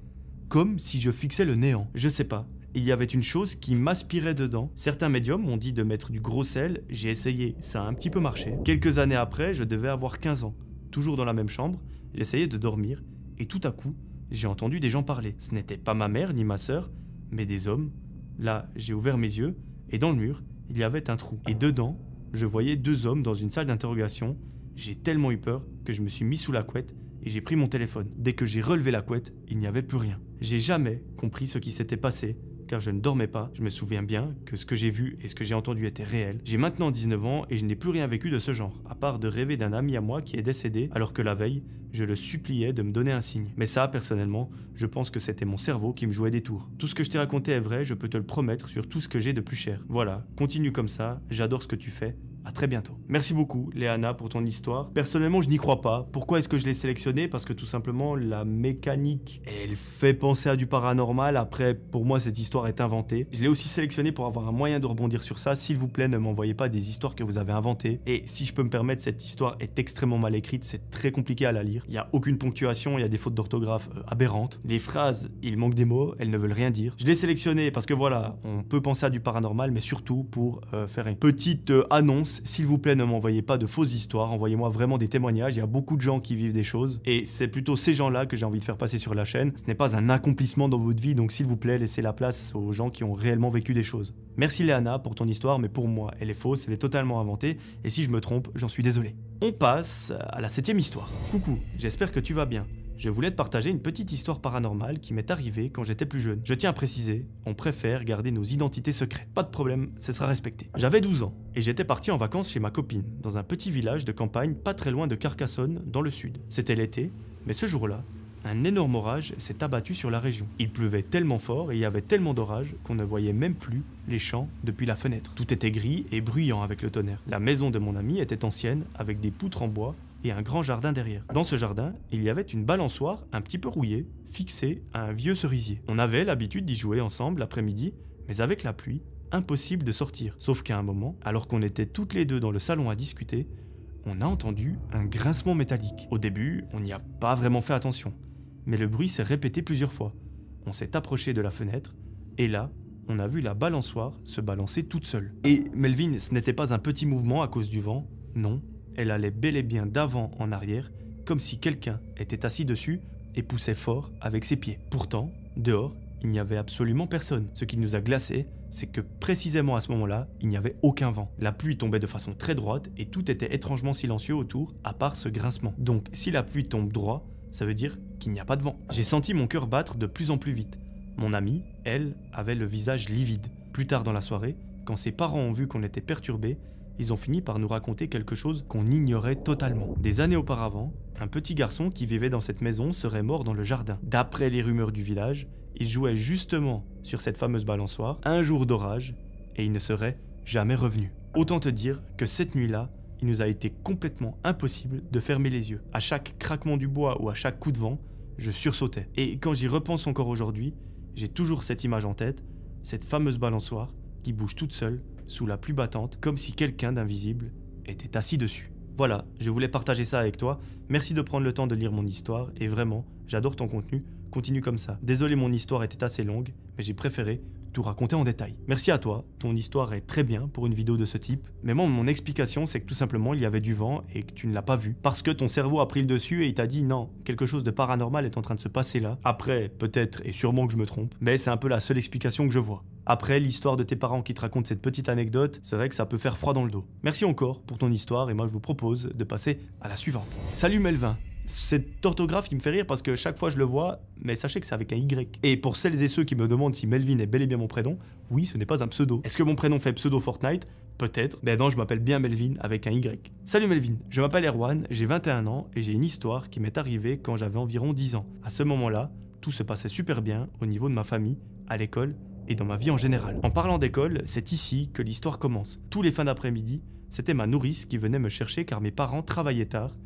Comme si je fixais le néant. Je sais pas. Il y avait une chose qui m'aspirait dedans. Certains médiums m'ont dit de mettre du gros sel, j'ai essayé, ça a un petit peu marché. Quelques années après, je devais avoir 15 ans. Toujours dans la même chambre, j'essayais de dormir, et tout à coup, j'ai entendu des gens parler. Ce n'était pas ma mère ni ma sœur, mais des hommes. Là, j'ai ouvert mes yeux, et dans le mur, il y avait un trou. Et dedans, je voyais 2 hommes dans une salle d'interrogation. J'ai tellement eu peur que je me suis mis sous la couette, et j'ai pris mon téléphone. Dès que j'ai relevé la couette, il n'y avait plus rien. J'ai jamais compris ce qui s'était passé, car je ne dormais pas. Je me souviens bien que ce que j'ai vu et ce que j'ai entendu était réel. J'ai maintenant 19 ans et je n'ai plus rien vécu de ce genre, à part de rêver d'un ami à moi qui est décédé, alors que la veille, je le suppliais de me donner un signe. Mais ça, personnellement, je pense que c'était mon cerveau qui me jouait des tours. Tout ce que je t'ai raconté est vrai, je peux te le promettre sur tout ce que j'ai de plus cher. Voilà, continue comme ça, j'adore ce que tu fais. À très bientôt. Merci beaucoup, Léana, pour ton histoire. Personnellement, je n'y crois pas. Pourquoi est-ce que je l'ai sélectionné? Parce que tout simplement, la mécanique, elle fait penser à du paranormal. Après, pour moi, cette histoire est inventée. Je l'ai aussi sélectionné pour avoir un moyen de rebondir sur ça. S'il vous plaît, ne m'envoyez pas des histoires que vous avez inventées. Et si je peux me permettre, cette histoire est extrêmement mal écrite. C'est très compliqué à la lire. Il n'y a aucune ponctuation, il y a des fautes d'orthographe aberrantes. Les phrases, il manque des mots, elles ne veulent rien dire. Je l'ai sélectionné parce que voilà, on peut penser à du paranormal, mais surtout pour faire une petite annonce. S'il vous plaît, ne m'envoyez pas de fausses histoires, envoyez-moi vraiment des témoignages, il y a beaucoup de gens qui vivent des choses, et c'est plutôt ces gens-là que j'ai envie de faire passer sur la chaîne. Ce n'est pas un accomplissement dans votre vie, donc s'il vous plaît, laissez la place aux gens qui ont réellement vécu des choses. Merci Léana pour ton histoire, mais pour moi, elle est fausse, elle est totalement inventée, et si je me trompe, j'en suis désolé. On passe à la 7e histoire. Coucou, j'espère que tu vas bien. Je voulais te partager une petite histoire paranormale qui m'est arrivée quand j'étais plus jeune. Je tiens à préciser, on préfère garder nos identités secrètes. Pas de problème, ce sera respecté. J'avais 12 ans et j'étais parti en vacances chez ma copine, dans un petit village de campagne pas très loin de Carcassonne, dans le sud. C'était l'été, mais ce jour-là, un énorme orage s'est abattu sur la région. Il pleuvait tellement fort et il y avait tellement d'orage qu'on ne voyait même plus les champs depuis la fenêtre. Tout était gris et bruyant avec le tonnerre. La maison de mon ami était ancienne, avec des poutres en bois et un grand jardin derrière. Dans ce jardin, il y avait une balançoire un petit peu rouillée, fixée à un vieux cerisier. On avait l'habitude d'y jouer ensemble l'après-midi, mais avec la pluie, impossible de sortir. Sauf qu'à un moment, alors qu'on était toutes les deux dans le salon à discuter, on a entendu un grincement métallique. Au début, on n'y a pas vraiment fait attention, mais le bruit s'est répété plusieurs fois. On s'est approché de la fenêtre, et là, on a vu la balançoire se balancer toute seule. Et Melvin, ce n'était pas un petit mouvement à cause du vent, non. Elle allait bel et bien d'avant en arrière, comme si quelqu'un était assis dessus et poussait fort avec ses pieds. Pourtant, dehors, il n'y avait absolument personne. Ce qui nous a glacés, c'est que précisément à ce moment-là, il n'y avait aucun vent. La pluie tombait de façon très droite et tout était étrangement silencieux autour, à part ce grincement. Donc, si la pluie tombe droit, ça veut dire qu'il n'y a pas de vent. J'ai senti mon cœur battre de plus en plus vite. Mon amie, elle, avait le visage livide. Plus tard dans la soirée, quand ses parents ont vu qu'on était perturbés, ils ont fini par nous raconter quelque chose qu'on ignorait totalement. Des années auparavant, un petit garçon qui vivait dans cette maison serait mort dans le jardin. D'après les rumeurs du village, il jouait justement sur cette fameuse balançoire un jour d'orage et il ne serait jamais revenu. Autant te dire que cette nuit-là, il nous a été complètement impossible de fermer les yeux. À chaque craquement du bois ou à chaque coup de vent, je sursautais. Et quand j'y repense encore aujourd'hui, j'ai toujours cette image en tête, cette fameuse balançoire qui bouge toute seule sous la pluie battante, comme si quelqu'un d'invisible était assis dessus. Voilà, je voulais partager ça avec toi. Merci de prendre le temps de lire mon histoire, et vraiment, j'adore ton contenu. Continue comme ça. Désolé, mon histoire était assez longue, mais j'ai préféré tout raconter en détail. Merci à toi, ton histoire est très bien pour une vidéo de ce type, mais moi, mon explication, c'est que tout simplement, il y avait du vent et que tu ne l'as pas vu, parce que ton cerveau a pris le dessus et il t'a dit non, quelque chose de paranormal est en train de se passer là. Après, peut-être et sûrement que je me trompe, mais c'est un peu la seule explication que je vois. Après, l'histoire de tes parents qui te racontent cette petite anecdote, c'est vrai que ça peut faire froid dans le dos. Merci encore pour ton histoire et moi je vous propose de passer à la suivante. Salut Melvin. Cette orthographe, il me fait rire parce que chaque fois je le vois, mais sachez que c'est avec un Y. Et pour celles et ceux qui me demandent si Melvin est bel et bien mon prénom, oui, ce n'est pas un pseudo. Est-ce que mon prénom fait pseudo Fortnite? Peut-être. Ben non, je m'appelle bien Melvin avec un Y. Salut Melvin, je m'appelle Erwan, j'ai 21 ans et j'ai une histoire qui m'est arrivée quand j'avais environ 10 ans. À ce moment-là, tout se passait super bien au niveau de ma famille, à l'école et dans ma vie en général. En parlant d'école, c'est ici que l'histoire commence. Tous les fins d'après-midi, c'était ma nourrice qui venait me chercher car mes parents travaillaient tard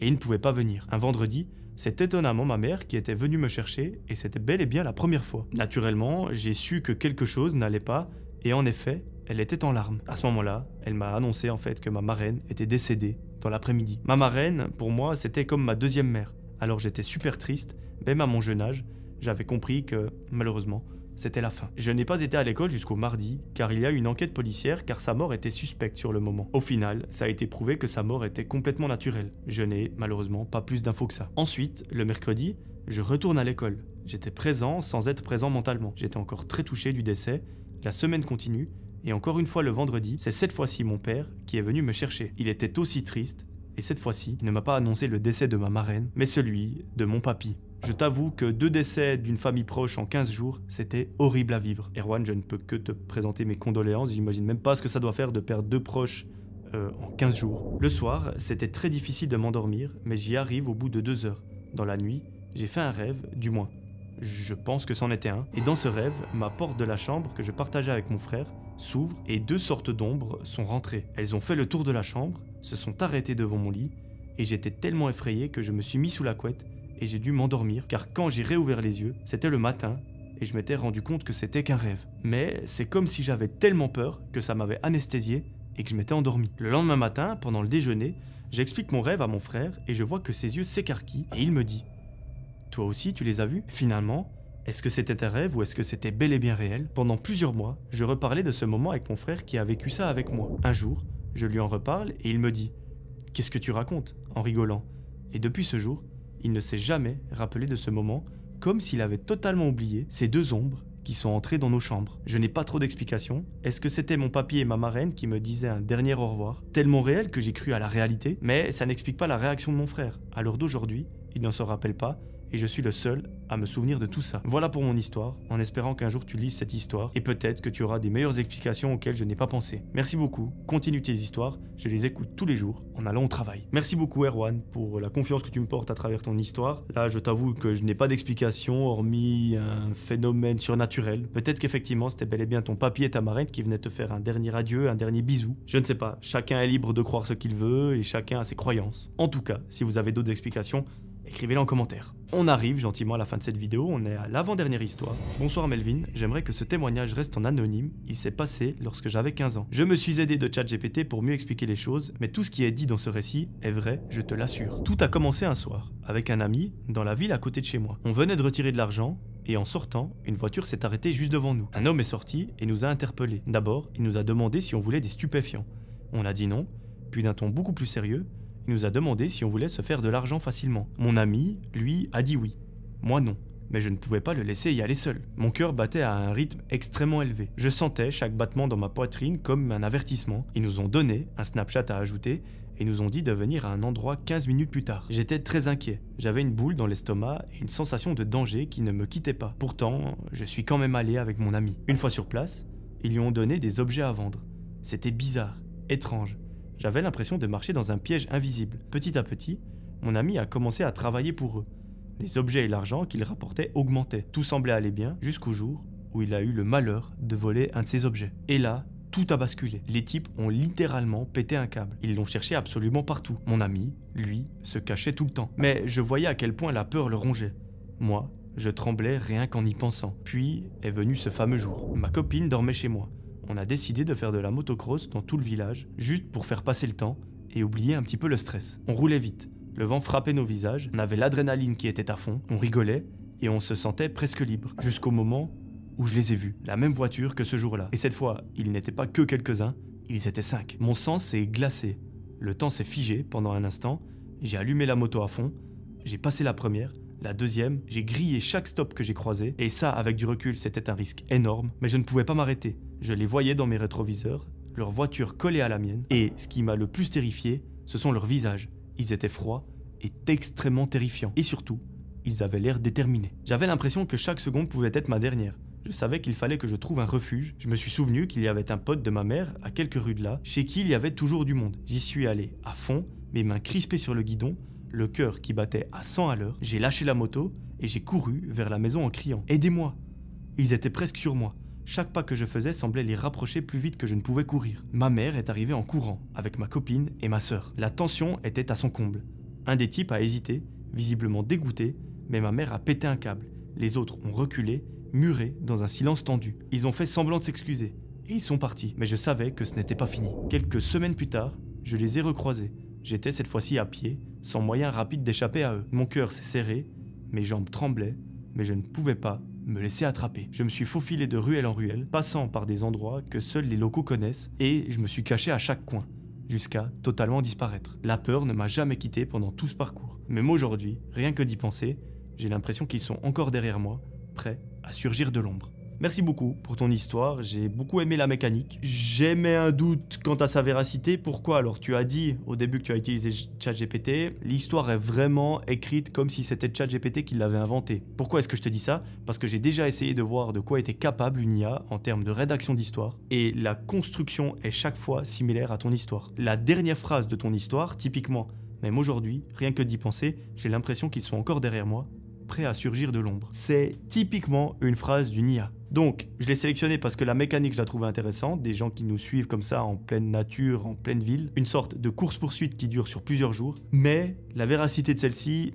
et ils ne pouvaient pas venir. Un vendredi, c'est étonnamment ma mère qui était venue me chercher et c'était bel et bien la première fois. Naturellement, j'ai su que quelque chose n'allait pas et en effet, elle était en larmes. À ce moment-là, elle m'a annoncé en fait que ma marraine était décédée dans l'après-midi. Ma marraine, pour moi, c'était comme ma deuxième mère. Alors j'étais super triste, même à mon jeune âge, j'avais compris que, malheureusement, c'était la fin. Je n'ai pas été à l'école jusqu'au mardi, car il y a eu une enquête policière car sa mort était suspecte sur le moment. Au final, ça a été prouvé que sa mort était complètement naturelle. Je n'ai, malheureusement, pas plus d'infos que ça. Ensuite, le mercredi, je retourne à l'école. J'étais présent sans être présent mentalement. J'étais encore très touché du décès. La semaine continue, et encore une fois le vendredi, c'est cette fois-ci mon père qui est venu me chercher. Il était aussi triste, et cette fois-ci, il ne m'a pas annoncé le décès de ma marraine, mais celui de mon papy. Je t'avoue que 2 décès d'une famille proche en 15 jours, c'était horrible à vivre. Erwan, je ne peux que te présenter mes condoléances, j'imagine même pas ce que ça doit faire de perdre 2 proches en 15 jours. Le soir, c'était très difficile de m'endormir, mais j'y arrive au bout de 2 heures. Dans la nuit, j'ai fait un rêve, du moins. Je pense que c'en était un. Et dans ce rêve, ma porte de la chambre que je partageais avec mon frère s'ouvre et 2 sortes d'ombres sont rentrées. Elles ont fait le tour de la chambre, se sont arrêtées devant mon lit et j'étais tellement effrayé que je me suis mis sous la couette et j'ai dû m'endormir car quand j'ai réouvert les yeux, c'était le matin et je m'étais rendu compte que c'était qu'un rêve. Mais c'est comme si j'avais tellement peur que ça m'avait anesthésié et que je m'étais endormi. Le lendemain matin, pendant le déjeuner, j'explique mon rêve à mon frère et je vois que ses yeux s'écarquillent et il me dit « Toi aussi, tu les as vus ? Finalement, est-ce que c'était un rêve ou est-ce que c'était bel et bien réel ?» Pendant plusieurs mois, je reparlais de ce moment avec mon frère qui a vécu ça avec moi. Un jour, je lui en reparle et il me dit « Qu'est-ce que tu racontes ?» en rigolant. Et depuis ce jour, il ne s'est jamais rappelé de ce moment, comme s'il avait totalement oublié ces 2 ombres qui sont entrées dans nos chambres. Je n'ai pas trop d'explications. Est-ce que c'était mon papy et ma marraine qui me disaient un dernier au revoir, tellement réel que j'ai cru à la réalité, mais ça n'explique pas la réaction de mon frère. À l'heure d'aujourd'hui, il ne s'en rappelle pas et je suis le seul à me souvenir de tout ça. Voilà pour mon histoire, en espérant qu'un jour tu lises cette histoire et peut-être que tu auras des meilleures explications auxquelles je n'ai pas pensé. Merci beaucoup, continue tes histoires, je les écoute tous les jours en allant au travail. Merci beaucoup Erwan pour la confiance que tu me portes à travers ton histoire. Là, je t'avoue que je n'ai pas d'explication hormis un phénomène surnaturel. Peut-être qu'effectivement c'était bel et bien ton papy et ta marraine qui venaient te faire un dernier adieu, un dernier bisou. Je ne sais pas, chacun est libre de croire ce qu'il veut et chacun a ses croyances. En tout cas, si vous avez d'autres explications, écrivez-les en commentaire. On arrive gentiment à la fin de cette vidéo, on est à l'avant-dernière histoire. Bonsoir Melvin, j'aimerais que ce témoignage reste en anonyme, il s'est passé lorsque j'avais 15 ans. Je me suis aidé de ChatGPT pour mieux expliquer les choses, mais tout ce qui est dit dans ce récit est vrai, je te l'assure. Tout a commencé un soir, avec un ami, dans la ville à côté de chez moi. On venait de retirer de l'argent, et en sortant, une voiture s'est arrêtée juste devant nous. Un homme est sorti et nous a interpellés. D'abord, il nous a demandé si on voulait des stupéfiants. On a dit non, puis d'un ton beaucoup plus sérieux, il nous a demandé si on voulait se faire de l'argent facilement. Mon ami, lui, a dit oui. Moi non, mais je ne pouvais pas le laisser y aller seul. Mon cœur battait à un rythme extrêmement élevé. Je sentais chaque battement dans ma poitrine comme un avertissement. Ils nous ont donné un Snapchat à ajouter et nous ont dit de venir à un endroit 15 minutes plus tard. J'étais très inquiet. J'avais une boule dans l'estomac et une sensation de danger qui ne me quittait pas. Pourtant, je suis quand même allé avec mon ami. Une fois sur place, ils lui ont donné des objets à vendre. C'était bizarre, étrange. J'avais l'impression de marcher dans un piège invisible. Petit à petit, mon ami a commencé à travailler pour eux. Les objets et l'argent qu'il rapportait augmentaient. Tout semblait aller bien jusqu'au jour où il a eu le malheur de voler un de ces objets. Et là, tout a basculé. Les types ont littéralement pété un câble. Ils l'ont cherché absolument partout. Mon ami, lui, se cachait tout le temps. Mais je voyais à quel point la peur le rongeait. Moi, je tremblais rien qu'en y pensant. Puis est venu ce fameux jour. Ma copine dormait chez moi. On a décidé de faire de la motocross dans tout le village, juste pour faire passer le temps et oublier un petit peu le stress. On roulait vite, le vent frappait nos visages, on avait l'adrénaline qui était à fond, on rigolait et on se sentait presque libre, jusqu'au moment où je les ai vus, la même voiture que ce jour-là. Et cette fois, ils n'étaient pas que quelques-uns, ils étaient 5. Mon sang s'est glacé, le temps s'est figé pendant un instant, j'ai allumé la moto à fond, j'ai passé la première, la deuxième, j'ai grillé chaque stop que j'ai croisé, et ça, avec du recul, c'était un risque énorme, mais je ne pouvais pas m'arrêter. Je les voyais dans mes rétroviseurs, leur voiture collée à la mienne, et ce qui m'a le plus terrifié, ce sont leurs visages. Ils étaient froids et extrêmement terrifiants, et surtout, ils avaient l'air déterminés. J'avais l'impression que chaque seconde pouvait être ma dernière. Je savais qu'il fallait que je trouve un refuge. Je me suis souvenu qu'il y avait un pote de ma mère, à quelques rues de là, chez qui il y avait toujours du monde. J'y suis allé à fond, mes mains crispées sur le guidon, le cœur qui battait à 100 à l'heure. J'ai lâché la moto et j'ai couru vers la maison en criant « Aidez-moi !» Ils étaient presque sur moi. Chaque pas que je faisais semblait les rapprocher plus vite que je ne pouvais courir. Ma mère est arrivée en courant, avec ma copine et ma sœur. La tension était à son comble. Un des types a hésité, visiblement dégoûté, mais ma mère a pété un câble. Les autres ont reculé, murés dans un silence tendu. Ils ont fait semblant de s'excuser, et ils sont partis. Mais je savais que ce n'était pas fini. Quelques semaines plus tard, je les ai recroisés. J'étais cette fois-ci à pied, sans moyen rapide d'échapper à eux. Mon cœur s'est serré, mes jambes tremblaient, mais je ne pouvais pas me laisser attraper. Je me suis faufilé de ruelle en ruelle, passant par des endroits que seuls les locaux connaissent, et je me suis caché à chaque coin, jusqu'à totalement disparaître. La peur ne m'a jamais quitté pendant tout ce parcours. Même aujourd'hui, rien que d'y penser, j'ai l'impression qu'ils sont encore derrière moi, prêts à surgir de l'ombre. Merci beaucoup pour ton histoire, j'ai beaucoup aimé la mécanique. J'émets un doute quant à sa véracité. Pourquoi? Alors tu as dit au début que tu as utilisé ChatGPT, l'histoire est vraiment écrite comme si c'était ChatGPT qui l'avait inventé. Pourquoi est-ce que je te dis ça? Parce que j'ai déjà essayé de voir de quoi était capable une IA en termes de rédaction d'histoire, et la construction est chaque fois similaire à ton histoire. La dernière phrase de ton histoire, typiquement, même aujourd'hui, rien que d'y penser, j'ai l'impression qu'ils sont encore derrière moi, prêt à surgir de l'ombre. C'est typiquement une phrase d'une IA. Donc, je l'ai sélectionné parce que la mécanique, je la trouvais intéressante, des gens qui nous suivent comme ça en pleine nature, en pleine ville, une sorte de course-poursuite qui dure sur plusieurs jours, mais la véracité de celle-ci,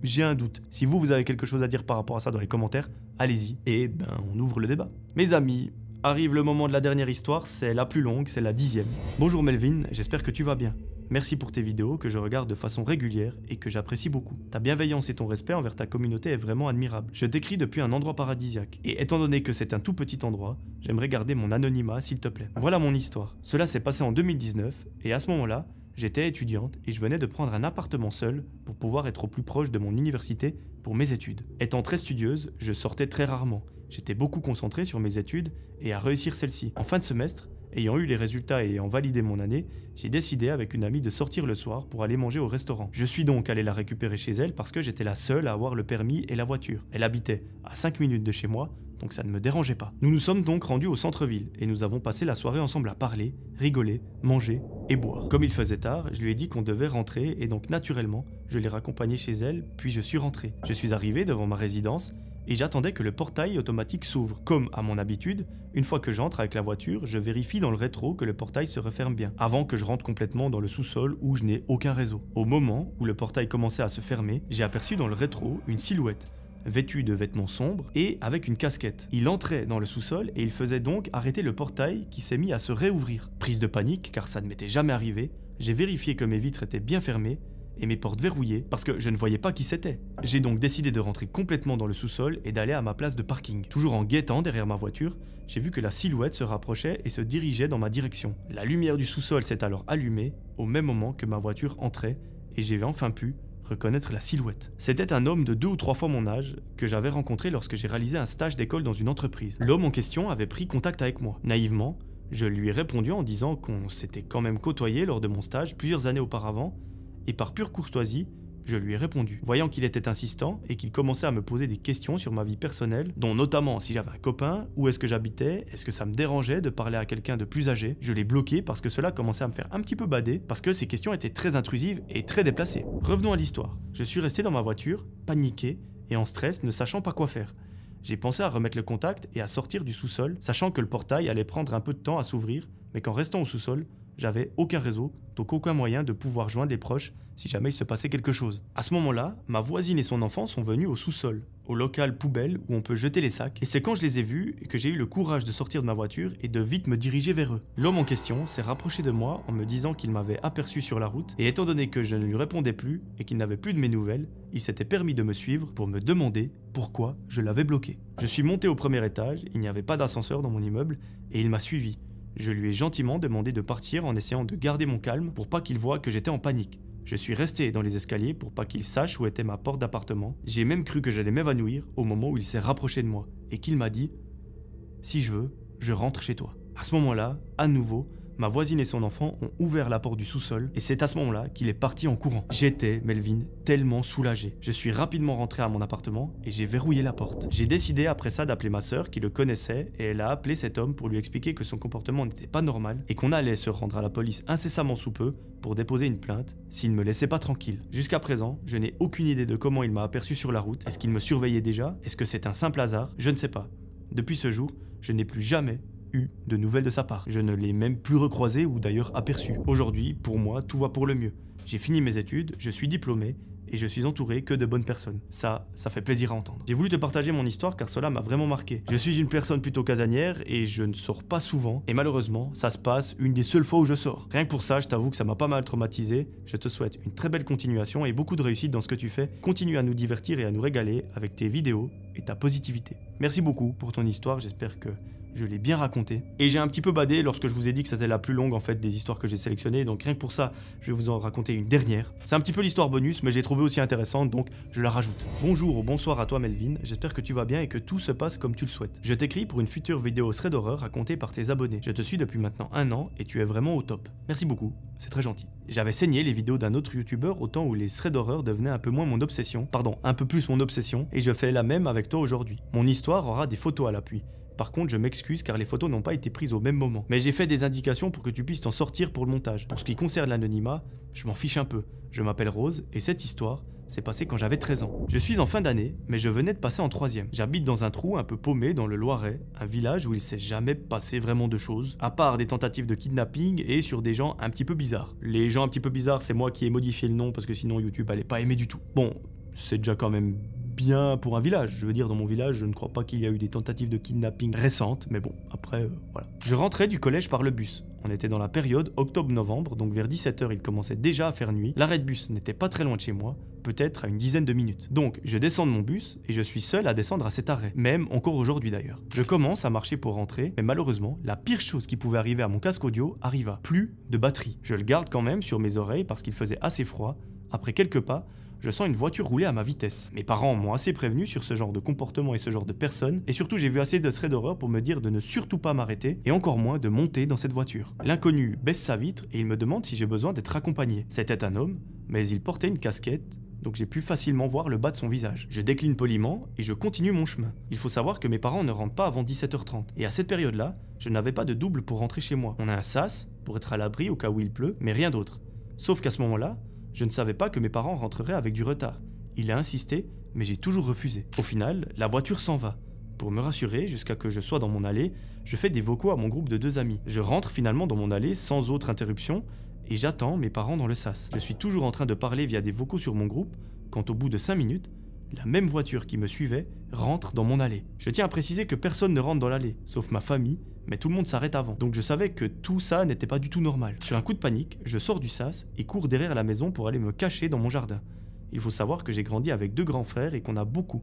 j'ai un doute. Si vous avez quelque chose à dire par rapport à ça dans les commentaires, allez-y, et on ouvre le débat. Mes amis, arrive le moment de la dernière histoire, c'est la plus longue, c'est la 10e. Bonjour Melvin, j'espère que tu vas bien. Merci pour tes vidéos que je regarde de façon régulière et que j'apprécie beaucoup. Ta bienveillance et ton respect envers ta communauté est vraiment admirable. Je t'écris depuis un endroit paradisiaque. Et étant donné que c'est un tout petit endroit, j'aimerais garder mon anonymat s'il te plaît. Voilà mon histoire. Cela s'est passé en 2019 et à ce moment-là, j'étais étudiante et je venais de prendre un appartement seul pour pouvoir être au plus proche de mon université pour mes études. Étant très studieuse, je sortais très rarement. J'étais beaucoup concentrée sur mes études et à réussir celles-ci. En fin de semestre, ayant eu les résultats et ayant validé mon année, j'ai décidé avec une amie de sortir le soir pour aller manger au restaurant. Je suis donc allé la récupérer chez elle parce que j'étais la seule à avoir le permis et la voiture. Elle habitait à 5 minutes de chez moi, donc ça ne me dérangeait pas. Nous nous sommes donc rendus au centre-ville et nous avons passé la soirée ensemble à parler, rigoler, manger et boire. Comme il faisait tard, je lui ai dit qu'on devait rentrer et donc naturellement, je l'ai raccompagnée chez elle, puis je suis rentré. Je suis arrivé devant ma résidence et j'attendais que le portail automatique s'ouvre. Comme à mon habitude, une fois que j'entre avec la voiture, je vérifie dans le rétro que le portail se referme bien, avant que je rentre complètement dans le sous-sol où je n'ai aucun réseau. Au moment où le portail commençait à se fermer, j'ai aperçu dans le rétro une silhouette, vêtu de vêtements sombres et avec une casquette. Il entrait dans le sous-sol et il faisait donc arrêter le portail qui s'est mis à se réouvrir. Prise de panique, car ça ne m'était jamais arrivé, j'ai vérifié que mes vitres étaient bien fermées et mes portes verrouillées parce que je ne voyais pas qui c'était. J'ai donc décidé de rentrer complètement dans le sous-sol et d'aller à ma place de parking. Toujours en guettant derrière ma voiture, j'ai vu que la silhouette se rapprochait et se dirigeait dans ma direction. La lumière du sous-sol s'est alors allumée au même moment que ma voiture entrait et j'ai enfin pu reconnaître la silhouette. C'était un homme de 2 ou 3 fois mon âge que j'avais rencontré lorsque j'ai réalisé un stage d'école dans une entreprise. L'homme en question avait pris contact avec moi. Naïvement, je lui ai répondu en disant qu'on s'était quand même côtoyé lors de mon stage plusieurs années auparavant et par pure courtoisie, je lui ai répondu. Voyant qu'il était insistant et qu'il commençait à me poser des questions sur ma vie personnelle, dont notamment si j'avais un copain, où est-ce que j'habitais, est-ce que ça me dérangeait de parler à quelqu'un de plus âgé, je l'ai bloqué parce que cela commençait à me faire un petit peu bader, parce que ces questions étaient très intrusives et très déplacées. Revenons à l'histoire. Je suis resté dans ma voiture, paniqué et en stress, ne sachant pas quoi faire. J'ai pensé à remettre le contact et à sortir du sous-sol, sachant que le portail allait prendre un peu de temps à s'ouvrir, mais qu'en restant au sous-sol, j'avais aucun réseau, donc aucun moyen de pouvoir joindre les proches si jamais il se passait quelque chose. À ce moment-là, ma voisine et son enfant sont venus au sous-sol, au local poubelle où on peut jeter les sacs, et c'est quand je les ai vus que j'ai eu le courage de sortir de ma voiture et de vite me diriger vers eux. L'homme en question s'est rapproché de moi en me disant qu'il m'avait aperçu sur la route, et étant donné que je ne lui répondais plus et qu'il n'avait plus de mes nouvelles, il s'était permis de me suivre pour me demander pourquoi je l'avais bloqué. Je suis monté au premier étage, il n'y avait pas d'ascenseur dans mon immeuble, et il m'a suivi. Je lui ai gentiment demandé de partir en essayant de garder mon calme pour pas qu'il voie que j'étais en panique. Je suis resté dans les escaliers pour pas qu'il sache où était ma porte d'appartement. J'ai même cru que j'allais m'évanouir au moment où il s'est rapproché de moi et qu'il m'a dit « Si je veux, je rentre chez toi ». À ce moment-là, à nouveau, ma voisine et son enfant ont ouvert la porte du sous-sol et c'est à ce moment-là qu'il est parti en courant. J'étais, Melvin, tellement soulagé. Je suis rapidement rentré à mon appartement et j'ai verrouillé la porte. J'ai décidé après ça d'appeler ma sœur qui le connaissait et elle a appelé cet homme pour lui expliquer que son comportement n'était pas normal et qu'on allait se rendre à la police incessamment sous peu pour déposer une plainte s'il ne me laissait pas tranquille. Jusqu'à présent, je n'ai aucune idée de comment il m'a aperçu sur la route. Est-ce qu'il me surveillait déjà? Est-ce que c'est un simple hasard? Je ne sais pas. Depuis ce jour, je n'ai plus jamais eu de nouvelles de sa part. Je ne l'ai même plus recroisé ou d'ailleurs aperçu. Aujourd'hui, pour moi, tout va pour le mieux. J'ai fini mes études, je suis diplômé et je suis entouré que de bonnes personnes. Ça fait plaisir à entendre. J'ai voulu te partager mon histoire car cela m'a vraiment marqué. Je suis une personne plutôt casanière et je ne sors pas souvent et malheureusement, ça se passe une des seules fois où je sors. Rien que pour ça, je t'avoue que ça m'a pas mal traumatisé. Je te souhaite une très belle continuation et beaucoup de réussite dans ce que tu fais. Continue à nous divertir et à nous régaler avec tes vidéos et ta positivité. Merci beaucoup pour ton histoire, j'espère que je l'ai bien raconté. Et j'ai un petit peu badé lorsque je vous ai dit que c'était la plus longue en fait des histoires que j'ai sélectionnées, donc rien que pour ça, je vais vous en raconter une dernière. C'est un petit peu l'histoire bonus, mais j'ai trouvé aussi intéressante, donc je la rajoute. Bonjour ou bonsoir à toi Melvin, j'espère que tu vas bien et que tout se passe comme tu le souhaites. Je t'écris pour une future vidéo thread horreur racontée par tes abonnés. Je te suis depuis maintenant 1 an et tu es vraiment au top. Merci beaucoup, c'est très gentil. J'avais saigné les vidéos d'un autre youtubeur au temps où les threads horreur devenaient un peu moins mon obsession, pardon, un peu plus mon obsession, et je fais la même avec toi aujourd'hui. Mon histoire aura des photos à l'appui. Par contre, je m'excuse car les photos n'ont pas été prises au même moment. Mais j'ai fait des indications pour que tu puisses t'en sortir pour le montage. Pour ce qui concerne l'anonymat, je m'en fiche un peu. Je m'appelle Rose et cette histoire c'est passé quand j'avais 13 ans. Je suis en fin d'année, mais je venais de passer en 3e. J'habite dans un trou un peu paumé dans le Loiret, un village où il s'est jamais passé vraiment de choses, à part des tentatives de kidnapping et sur des gens un petit peu bizarres. Les gens un petit peu bizarres, c'est moi qui ai modifié le nom parce que sinon YouTube allait pas aimer du tout. Bon, c'est déjà quand même bien pour un village. Je veux dire, dans mon village, je ne crois pas qu'il y a eu des tentatives de kidnapping récentes, mais bon, après, voilà. Je rentrais du collège par le bus. On était dans la période octobre-novembre, donc vers 17 h il commençait déjà à faire nuit. L'arrêt de bus n'était pas très loin de chez moi, peut-être à une dizaine de minutes. Donc, je descends de mon bus et je suis seul à descendre à cet arrêt, même encore aujourd'hui d'ailleurs. Je commence à marcher pour rentrer, mais malheureusement, la pire chose qui pouvait arriver à mon casque audio arriva. Plus de batterie. Je le garde quand même sur mes oreilles parce qu'il faisait assez froid. Après quelques pas, je sens une voiture rouler à ma vitesse. Mes parents m'ont assez prévenu sur ce genre de comportement et ce genre de personnes, et surtout j'ai vu assez de traits d'horreur pour me dire de ne surtout pas m'arrêter, et encore moins de monter dans cette voiture. L'inconnu baisse sa vitre et il me demande si j'ai besoin d'être accompagné. C'était un homme, mais il portait une casquette, donc j'ai pu facilement voir le bas de son visage. Je décline poliment et je continue mon chemin. Il faut savoir que mes parents ne rentrent pas avant 17 h 30, et à cette période-là, je n'avais pas de double pour rentrer chez moi. On a un sas pour être à l'abri au cas où il pleut, mais rien d'autre. Sauf qu'à ce moment-là, je ne savais pas que mes parents rentreraient avec du retard. Il a insisté, mais j'ai toujours refusé. Au final, la voiture s'en va. Pour me rassurer, jusqu'à que je sois dans mon allée, je fais des vocaux à mon groupe de 2 amis. Je rentre finalement dans mon allée sans autre interruption et j'attends mes parents dans le sas. Je suis toujours en train de parler via des vocaux sur mon groupe quand au bout de 5 minutes, la même voiture qui me suivait rentre dans mon allée. Je tiens à préciser que personne ne rentre dans l'allée, sauf ma famille, mais tout le monde s'arrête avant. Donc je savais que tout ça n'était pas du tout normal. Sur un coup de panique, je sors du sas et cours derrière la maison pour aller me cacher dans mon jardin. Il faut savoir que j'ai grandi avec 2 grands frères et qu'on a beaucoup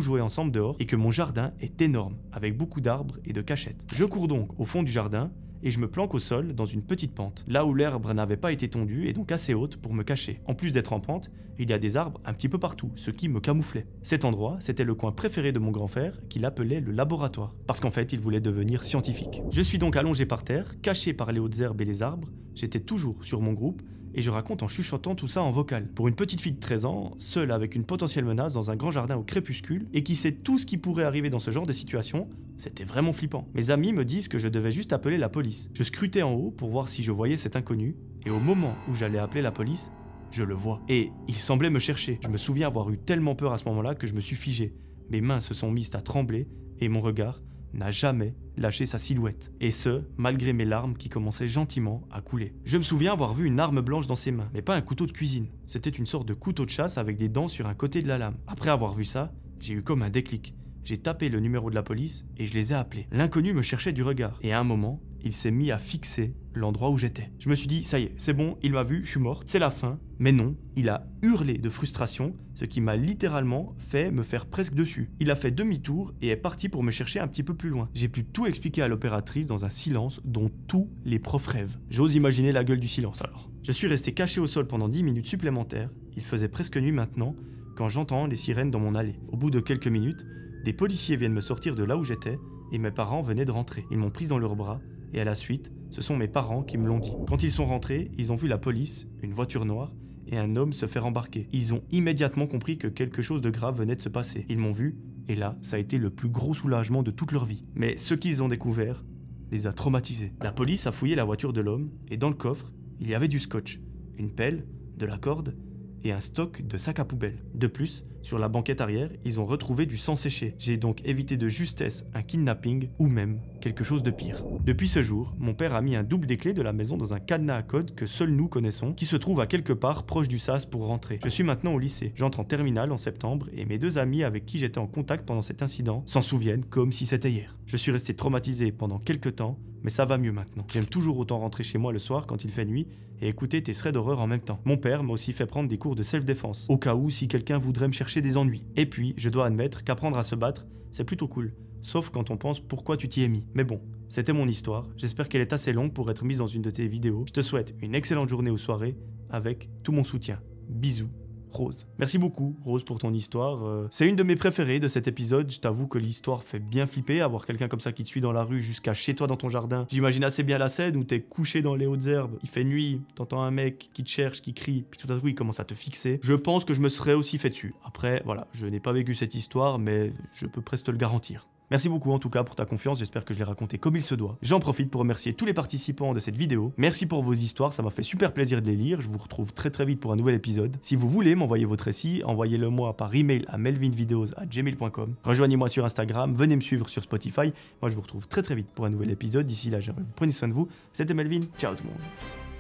joué ensemble dehors et que mon jardin est énorme, avec beaucoup d'arbres et de cachettes. Je cours donc au fond du jardin et je me planque au sol dans une petite pente, là où l'herbe n'avait pas été tondue et donc assez haute pour me cacher. En plus d'être en pente, il y a des arbres un petit peu partout, ce qui me camouflait. Cet endroit, c'était le coin préféré de mon grand frère, qu'il appelait le laboratoire, parce qu'en fait, il voulait devenir scientifique. Je suis donc allongé par terre, caché par les hautes herbes et les arbres, j'étais toujours sur mon groupe, et je raconte en chuchotant tout ça en vocal. Pour une petite fille de 13 ans, seule avec une potentielle menace dans un grand jardin au crépuscule, et qui sait tout ce qui pourrait arriver dans ce genre de situation, c'était vraiment flippant. Mes amis me disent que je devais juste appeler la police. Je scrutais en haut pour voir si je voyais cet inconnu, et au moment où j'allais appeler la police, je le vois. Et il semblait me chercher. Je me souviens avoir eu tellement peur à ce moment-là que je me suis figé. Mes mains se sont mises à trembler, et mon regard n'a jamais lâché sa silhouette. Et ce, malgré mes larmes qui commençaient gentiment à couler. Je me souviens avoir vu une arme blanche dans ses mains, mais pas un couteau de cuisine. C'était une sorte de couteau de chasse avec des dents sur un côté de la lame. Après avoir vu ça, j'ai eu comme un déclic. J'ai tapé le numéro de la police et je les ai appelés. L'inconnu me cherchait du regard. Et à un moment, il s'est mis à fixer l'endroit où j'étais. Je me suis dit, ça y est, c'est bon, il m'a vu, je suis morte, c'est la fin. Mais non, il a hurlé de frustration, ce qui m'a littéralement fait me faire presque dessus. Il a fait demi-tour et est parti pour me chercher un petit peu plus loin. J'ai pu tout expliquer à l'opératrice dans un silence dont tous les profs rêvent. J'ose imaginer la gueule du silence alors. Je suis resté caché au sol pendant 10 minutes supplémentaires. Il faisait presque nuit maintenant quand j'entends les sirènes dans mon allée. Au bout de quelques minutes, des policiers viennent me sortir de là où j'étais et mes parents venaient de rentrer. Ils m'ont pris dans leurs bras et à la suite, ce sont mes parents qui me l'ont dit. Quand ils sont rentrés, ils ont vu la police, une voiture noire et un homme se faire embarquer. Ils ont immédiatement compris que quelque chose de grave venait de se passer. Ils m'ont vu et là, ça a été le plus gros soulagement de toute leur vie. Mais ce qu'ils ont découvert les a traumatisés. La police a fouillé la voiture de l'homme et dans le coffre, il y avait du scotch, une pelle, de la corde et un stock de sacs à poubelle. De plus, sur la banquette arrière, ils ont retrouvé du sang séché. J'ai donc évité de justesse un kidnapping ou même quelque chose de pire. Depuis ce jour, mon père a mis un double des clés de la maison dans un cadenas à code que seuls nous connaissons, qui se trouve à quelque part proche du sas pour rentrer. Je suis maintenant au lycée. J'entre en terminale en septembre et mes 2 amis avec qui j'étais en contact pendant cet incident s'en souviennent comme si c'était hier. Je suis resté traumatisé pendant quelques temps, mais ça va mieux maintenant. J'aime toujours autant rentrer chez moi le soir quand il fait nuit et écouter tes threads d'horreur en même temps. Mon père m'a aussi fait prendre des cours de self-défense, au cas où si quelqu'un voudrait me chercher des ennuis. Et puis, je dois admettre qu'apprendre à se battre, c'est plutôt cool. Sauf quand on pense pourquoi tu t'y es mis. Mais bon, c'était mon histoire. J'espère qu'elle est assez longue pour être mise dans une de tes vidéos. Je te souhaite une excellente journée ou soirée avec tout mon soutien. Bisous. Rose. Merci beaucoup, Rose, pour ton histoire. C'est une de mes préférées de cet épisode. Je t'avoue que l'histoire fait bien flipper. Avoir quelqu'un comme ça qui te suit dans la rue jusqu'à chez toi dans ton jardin. J'imagine assez bien la scène où t'es couché dans les hautes herbes. Il fait nuit, t'entends un mec qui te cherche, qui crie, puis tout à coup il commence à te fixer. Je pense que je me serais aussi fait dessus. Après, voilà, je n'ai pas vécu cette histoire, mais je peux presque te le garantir. Merci beaucoup en tout cas pour ta confiance, j'espère que je l'ai raconté comme il se doit. J'en profite pour remercier tous les participants de cette vidéo. Merci pour vos histoires, ça m'a fait super plaisir de les lire. Je vous retrouve très vite pour un nouvel épisode. Si vous voulez m'envoyer votre récit, envoyez-le moi par email à melvinvideos@gmail.com. Rejoignez-moi sur Instagram, venez me suivre sur Spotify. Moi je vous retrouve très vite pour un nouvel épisode. D'ici là, vous prenez soin de vous. C'était Melvin, ciao tout le monde.